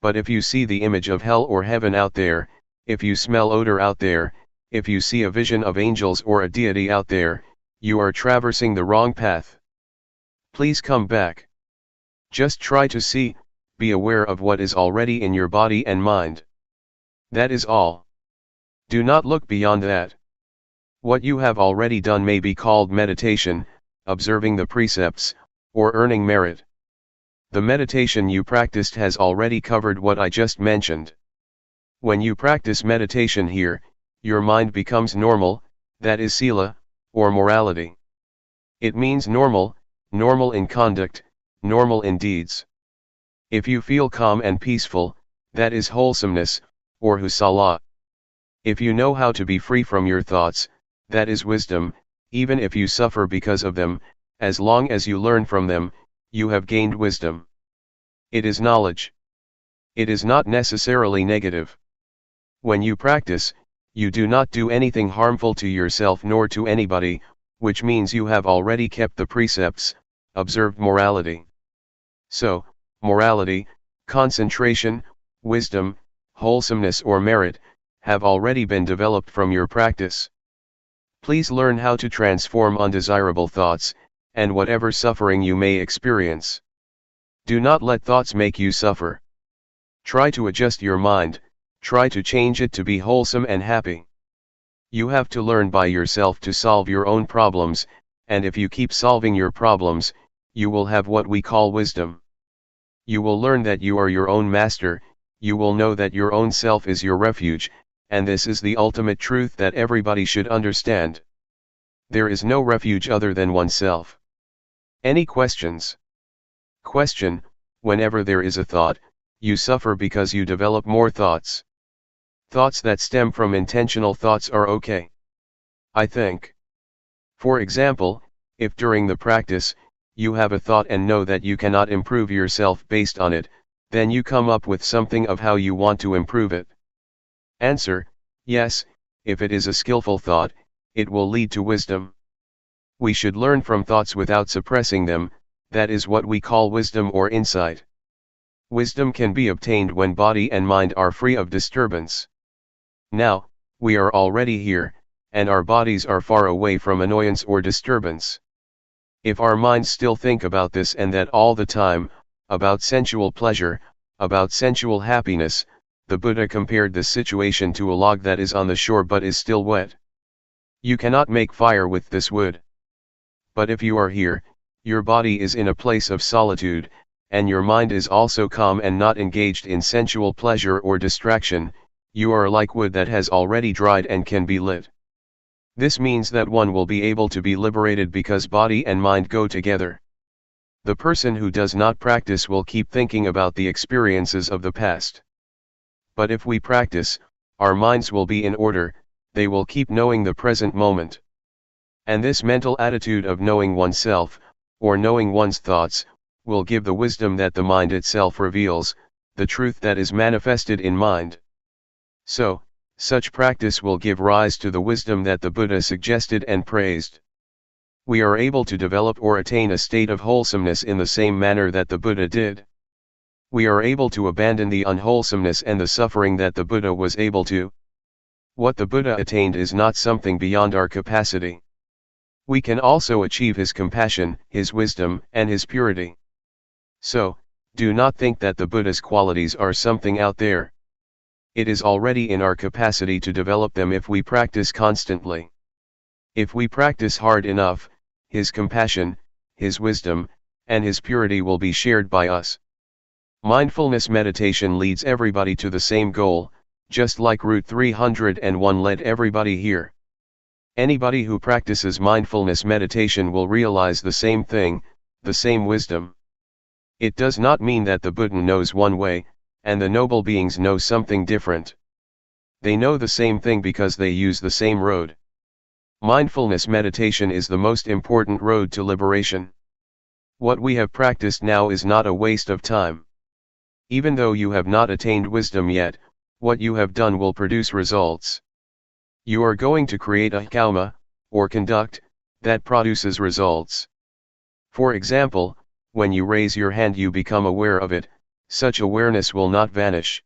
But if you see the image of hell or heaven out there, if you smell odor out there, if you see a vision of angels or a deity out there, you are traversing the wrong path. Please come back. Just try to see, be aware of what is already in your body and mind. That is all. Do not look beyond that. What you have already done may be called meditation, observing the precepts, or earning merit. The meditation you practiced has already covered what I just mentioned. When you practice meditation here, your mind becomes normal, that is sila, or morality. It means normal, normal in conduct, normal in deeds. If you feel calm and peaceful, that is wholesomeness, or husala. If you know how to be free from your thoughts, that is wisdom. Even if you suffer because of them, as long as you learn from them, you have gained wisdom. It is knowledge. It is not necessarily negative. When you practice, you do not do anything harmful to yourself nor to anybody, which means you have already kept the precepts, observed morality. So, morality, concentration, wisdom, wholesomeness or merit, have already been developed from your practice. Please learn how to transform undesirable thoughts, and whatever suffering you may experience. Do not let thoughts make you suffer. Try to adjust your mind, try to change it to be wholesome and happy. You have to learn by yourself to solve your own problems, and if you keep solving your problems, you will have what we call wisdom. You will learn that you are your own master, you will know that your own self is your refuge, and this is the ultimate truth that everybody should understand. There is no refuge other than oneself. Any questions? Question: whenever there is a thought, you suffer because you develop more thoughts. Thoughts that stem from intentional thoughts are okay, I think. For example, if during the practice, you have a thought and know that you cannot improve yourself based on it, then you come up with something of how you want to improve it. Answer: yes, if it is a skillful thought, it will lead to wisdom. We should learn from thoughts without suppressing them, that is what we call wisdom or insight. Wisdom can be obtained when body and mind are free of disturbance. Now, we are already here, and our bodies are far away from annoyance or disturbance. If our minds still think about this and that all the time, about sensual pleasure, about sensual happiness, the Buddha compared this situation to a log that is on the shore but is still wet. You cannot make fire with this wood. But if you are here, your body is in a place of solitude, and your mind is also calm and not engaged in sensual pleasure or distraction, you are like wood that has already dried and can be lit. This means that one will be able to be liberated because body and mind go together. The person who does not practice will keep thinking about the experiences of the past. But if we practice, our minds will be in order, they will keep knowing the present moment. And this mental attitude of knowing oneself, or knowing one's thoughts, will give the wisdom that the mind itself reveals, the truth that is manifested in mind. So, such practice will give rise to the wisdom that the Buddha suggested and praised. We are able to develop or attain a state of wholesomeness in the same manner that the Buddha did. We are able to abandon the unwholesomeness and the suffering that the Buddha was able to. What the Buddha attained is not something beyond our capacity. We can also achieve his compassion, his wisdom, and his purity. So, do not think that the Buddha's qualities are something out there. It is already in our capacity to develop them if we practice constantly. If we practice hard enough, his compassion, his wisdom, and his purity will be shared by us. Mindfulness meditation leads everybody to the same goal, just like Route 301 led everybody here. Anybody who practices mindfulness meditation will realize the same thing, the same wisdom. It does not mean that the Buddha knows one way, and the noble beings know something different. They know the same thing because they use the same road. Mindfulness meditation is the most important road to liberation. What we have practiced now is not a waste of time. Even though you have not attained wisdom yet, what you have done will produce results. You are going to create a karma, or conduct, that produces results. For example, when you raise your hand you become aware of it, such awareness will not vanish.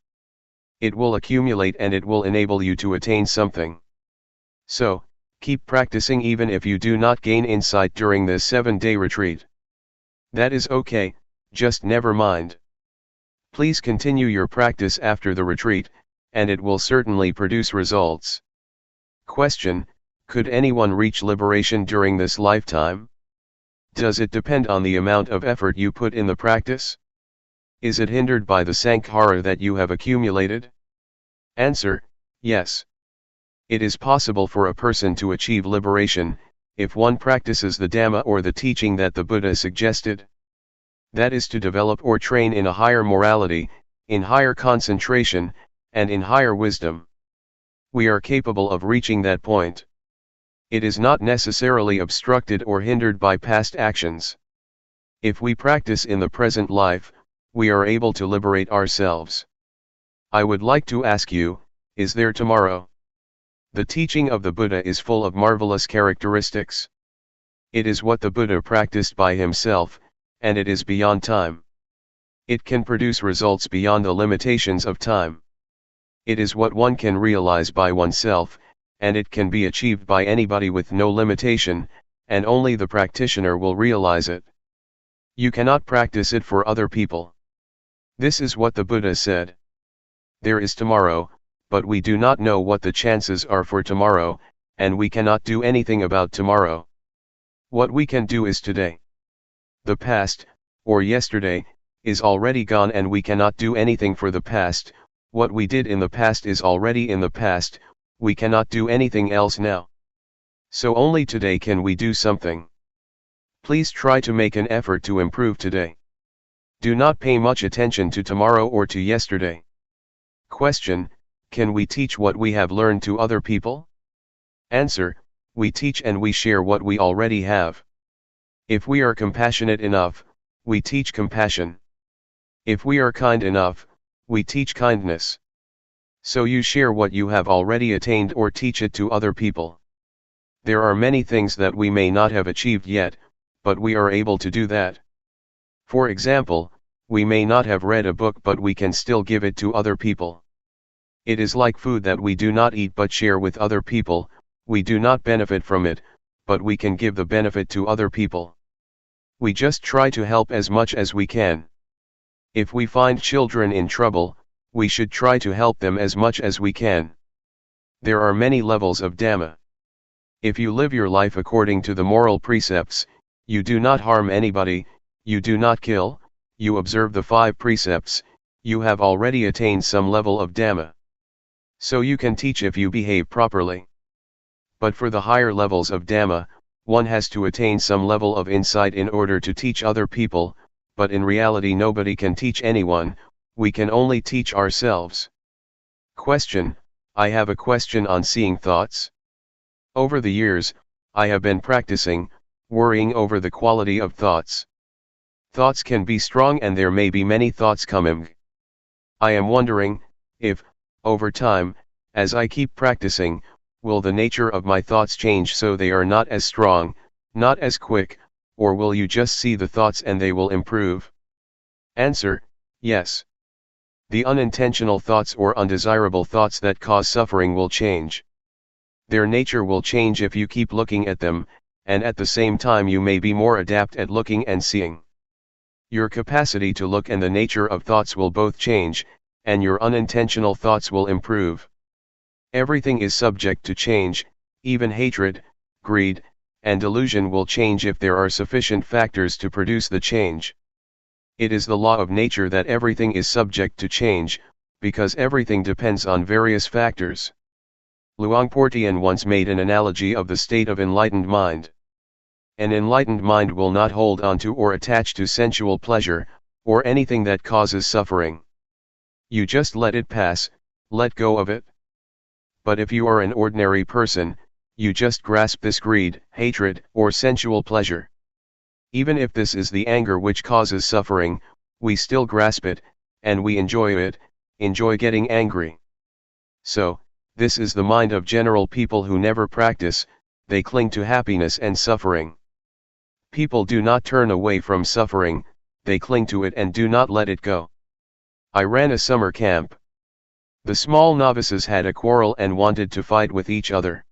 It will accumulate and it will enable you to attain something. So, keep practicing even if you do not gain insight during this 7-day retreat. That is okay, just never mind. Please continue your practice after the retreat, and it will certainly produce results. Question: could anyone reach liberation during this lifetime? Does it depend on the amount of effort you put in the practice? Is it hindered by the sankhara that you have accumulated? Answer: yes. It is possible for a person to achieve liberation, if one practices the Dhamma or the teaching that the Buddha suggested. That is to develop or train in a higher morality, in higher concentration, and in higher wisdom. We are capable of reaching that point. It is not necessarily obstructed or hindered by past actions. If we practice in the present life, we are able to liberate ourselves. I would like to ask you, is there tomorrow? The teaching of the Buddha is full of marvelous characteristics. It is what the Buddha practiced by himself, and it is beyond time. It can produce results beyond the limitations of time. It is what one can realize by oneself, and it can be achieved by anybody with no limitation, and only the practitioner will realize it. You cannot practice it for other people. This is what the Buddha said. There is tomorrow, but we do not know what the chances are for tomorrow, and we cannot do anything about tomorrow. What we can do is today. The past, or yesterday, is already gone and we cannot do anything for the past. What we did in the past is already in the past, we cannot do anything else now. So only today can we do something. Please try to make an effort to improve today. Do not pay much attention to tomorrow or to yesterday. Question: can we teach what we have learned to other people? Answer: we teach and we share what we already have. If we are compassionate enough, we teach compassion. If we are kind enough, we teach kindness. So you share what you have already attained or teach it to other people. There are many things that we may not have achieved yet, but we are able to do that. For example, we may not have read a book but we can still give it to other people. It is like food that we do not eat but share with other people. We do not benefit from it, but we can give the benefit to other people. We just try to help as much as we can. If we find children in trouble, we should try to help them as much as we can. There are many levels of Dhamma. If you live your life according to the moral precepts, you do not harm anybody, you do not kill, you observe the 5 precepts, you have already attained some level of Dhamma. So you can teach if you behave properly. But for the higher levels of Dhamma, one has to attain some level of insight in order to teach other people, but in reality nobody can teach anyone, we can only teach ourselves. Question: I have a question on seeing thoughts. Over the years, I have been practicing, worrying over the quality of thoughts. Thoughts can be strong and there may be many thoughts coming. I am wondering, if, over time, as I keep practicing, will the nature of my thoughts change so they are not as strong, not as quick, or will you just see the thoughts and they will improve? Answer: yes. The unintentional thoughts or undesirable thoughts that cause suffering will change. Their nature will change if you keep looking at them, and at the same time you may be more adept at looking and seeing. Your capacity to look and the nature of thoughts will both change, and your unintentional thoughts will improve. Everything is subject to change, even hatred, greed, and delusion will change if there are sufficient factors to produce the change. It is the law of nature that everything is subject to change, because everything depends on various factors. Luangpor Teean once made an analogy of the state of enlightened mind. An enlightened mind will not hold on to or attach to sensual pleasure, or anything that causes suffering. You just let it pass, let go of it. But if you are an ordinary person, you just grasp this greed, hatred, or sensual pleasure. Even if this is the anger which causes suffering, we still grasp it, and we enjoy it, enjoy getting angry. So, this is the mind of general people who never practice, they cling to happiness and suffering. People do not turn away from suffering, they cling to it and do not let it go. I ran a summer camp. The small novices had a quarrel and wanted to fight with each other.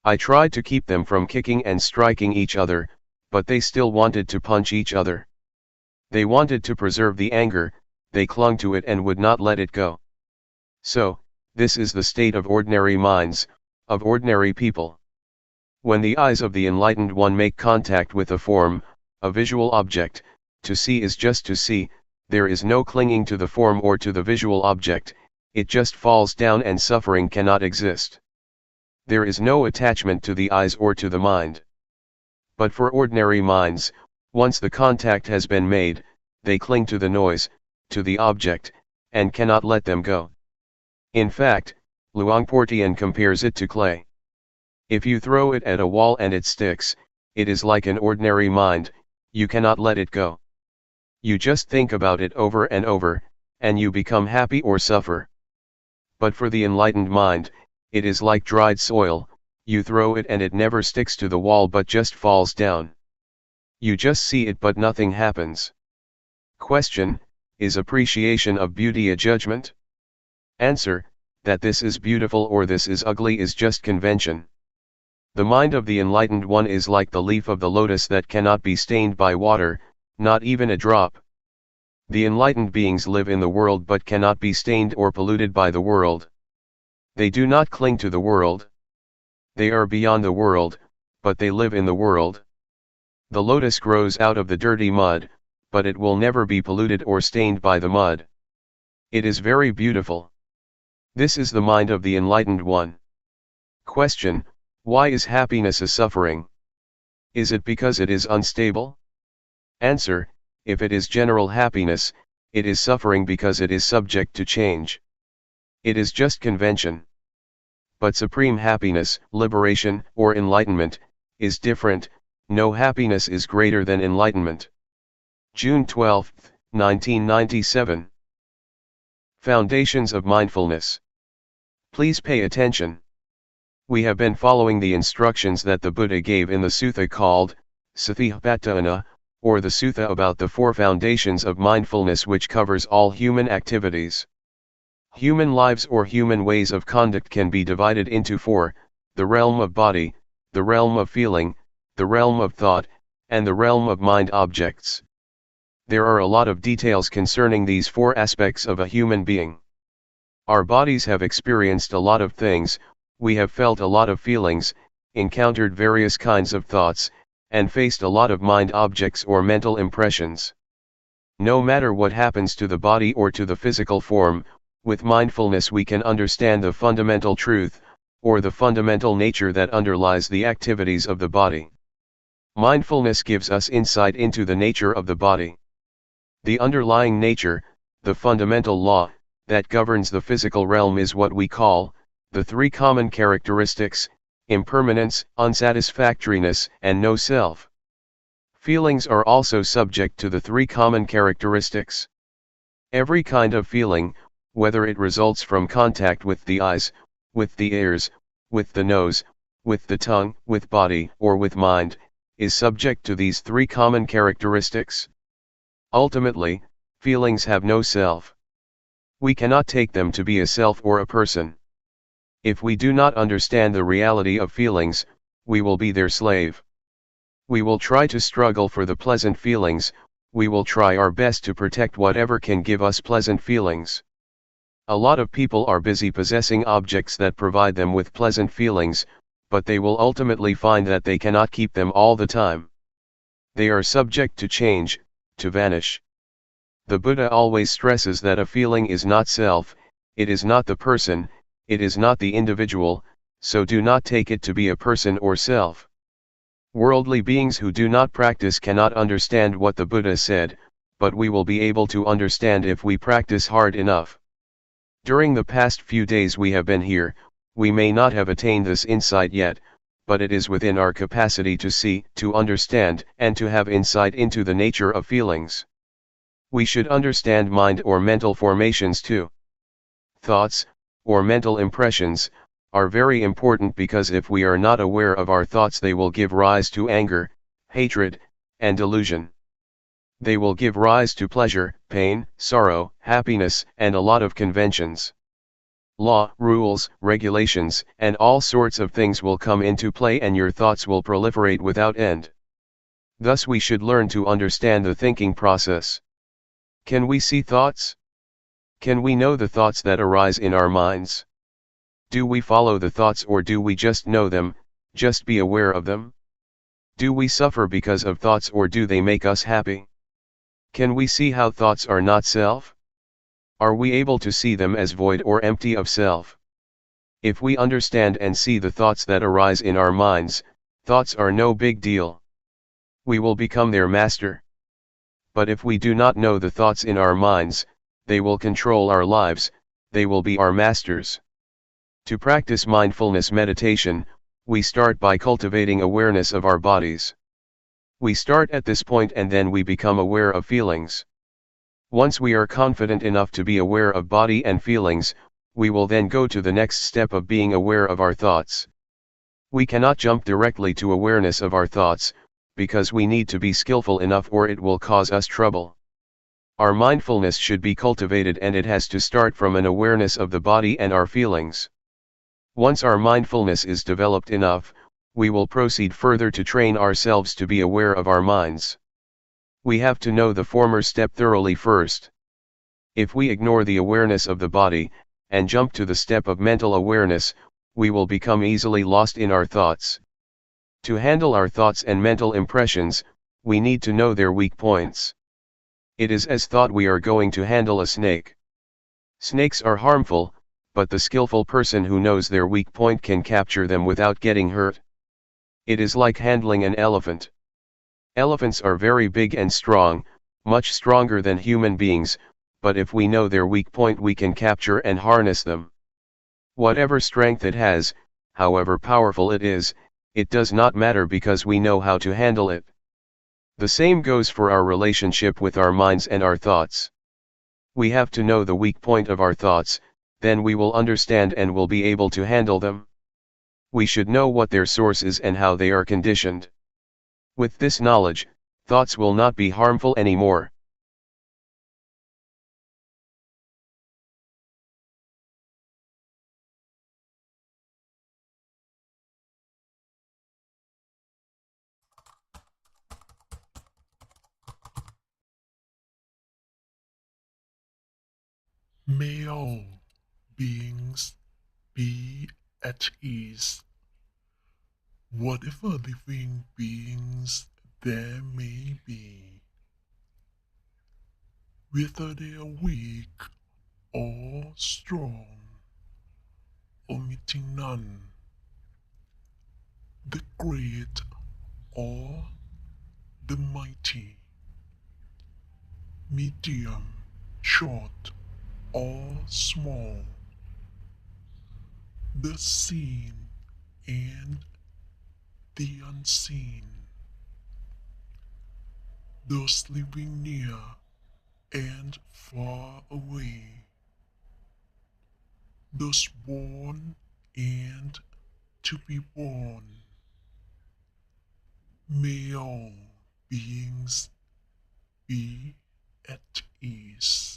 I tried to keep them from kicking and striking each other, but they still wanted to punch each other. They wanted to preserve the anger, they clung to it and would not let it go. So, this is the state of ordinary minds, of ordinary people. When the eyes of the enlightened one make contact with a form, a visual object, to see is just to see, there is no clinging to the form or to the visual object, it just falls down and suffering cannot exist. There is no attachment to the eyes or to the mind. But for ordinary minds, once the contact has been made, they cling to the noise, to the object, and cannot let them go. In fact, Luangpor Teean compares it to clay. If you throw it at a wall and it sticks, it is like an ordinary mind, you cannot let it go. You just think about it over and over, and you become happy or suffer. But for the enlightened mind, it is like dried soil, you throw it and it never sticks to the wall but just falls down. You just see it but nothing happens. Question: is appreciation of beauty a judgment? Answer: that this is beautiful or this is ugly is just convention. The mind of the enlightened one is like the leaf of the lotus that cannot be stained by water, not even a drop. The enlightened beings live in the world but cannot be stained or polluted by the world. They do not cling to the world. They are beyond the world, but they live in the world. The lotus grows out of the dirty mud, but it will never be polluted or stained by the mud. It is very beautiful. This is the mind of the enlightened one. Question: why is happiness a suffering? Is it because it is unstable? Answer: if it is general happiness, it is suffering because it is subject to change. It is just convention. But supreme happiness, liberation, or enlightenment, is different. No happiness is greater than enlightenment. June 12, 1997. Foundations of Mindfulness. Please pay attention. We have been following the instructions that the Buddha gave in the sutta called Satipatthana, or the sutta about the 4 foundations of mindfulness, which covers all human activities. Human lives or human ways of conduct can be divided into 4, the realm of body, the realm of feeling, the realm of thought, and the realm of mind objects. There are a lot of details concerning these 4 aspects of a human being. Our bodies have experienced a lot of things, we have felt a lot of feelings, encountered various kinds of thoughts, and faced a lot of mind objects or mental impressions. No matter what happens to the body or to the physical form, with mindfulness we can understand the fundamental truth, or the fundamental nature that underlies the activities of the body. Mindfulness gives us insight into the nature of the body. The underlying nature, the fundamental law, that governs the physical realm is what we call the 3 common characteristics: impermanence, unsatisfactoriness, and no self. Feelings are also subject to the 3 common characteristics. Every kind of feeling, whether it results from contact with the eyes, with the ears, with the nose, with the tongue, with body, or with mind, is subject to these 3 common characteristics. Ultimately, feelings have no self. We cannot take them to be a self or a person. If we do not understand the reality of feelings, we will be their slave. We will try to struggle for the pleasant feelings, we will try our best to protect whatever can give us pleasant feelings. A lot of people are busy possessing objects that provide them with pleasant feelings, but they will ultimately find that they cannot keep them all the time. They are subject to change, to vanish. The Buddha always stresses that a feeling is not self, it is not the person, it is not the individual, so do not take it to be a person or self. Worldly beings who do not practice cannot understand what the Buddha said, but we will be able to understand if we practice hard enough. During the past few days we have been here, we may not have attained this insight yet, but it is within our capacity to see, to understand, and to have insight into the nature of feelings. We should understand mind or mental formations too. Thoughts, or mental impressions, are very important because if we are not aware of our thoughts they will give rise to anger, hatred, and delusion. They will give rise to pleasure, pain, sorrow, happiness, and a lot of conventions. Law, rules, regulations, and all sorts of things will come into play and your thoughts will proliferate without end. Thus we should learn to understand the thinking process. Can we see thoughts? Can we know the thoughts that arise in our minds? Do we follow the thoughts or do we just know them, just be aware of them? Do we suffer because of thoughts or do they make us happy? Can we see how thoughts are not self? Are we able to see them as void or empty of self? If we understand and see the thoughts that arise in our minds, thoughts are no big deal. We will become their master. But if we do not know the thoughts in our minds, they will control our lives, they will be our masters. To practice mindfulness meditation, we start by cultivating awareness of our bodies. We start at this point and then we become aware of feelings. Once we are confident enough to be aware of body and feelings, we will then go to the next step of being aware of our thoughts. We cannot jump directly to awareness of our thoughts, because we need to be skillful enough or it will cause us trouble. Our mindfulness should be cultivated and it has to start from an awareness of the body and our feelings. Once our mindfulness is developed enough, we will proceed further to train ourselves to be aware of our minds. We have to know the former step thoroughly first. If we ignore the awareness of the body, and jump to the step of mental awareness, we will become easily lost in our thoughts. To handle our thoughts and mental impressions, we need to know their weak points. It is as thought we are going to handle a snake. Snakes are harmful, but the skillful person who knows their weak point can capture them without getting hurt. It is like handling an elephant. Elephants are very big and strong, much stronger than human beings, but if we know their weak point we can capture and harness them. Whatever strength it has, however powerful it is, it does not matter because we know how to handle it. The same goes for our relationship with our minds and our thoughts. We have to know the weak point of our thoughts, then we will understand and will be able to handle them. We should know what their source is and how they are conditioned. With this knowledge, thoughts will not be harmful anymore. May all beings be at ease. Whatever living beings there may be, whether they are weak or strong, omitting none, the great or the mighty, medium, short or small, the seen and the unseen, those living near and far away, those born and to be born. May all beings be at ease.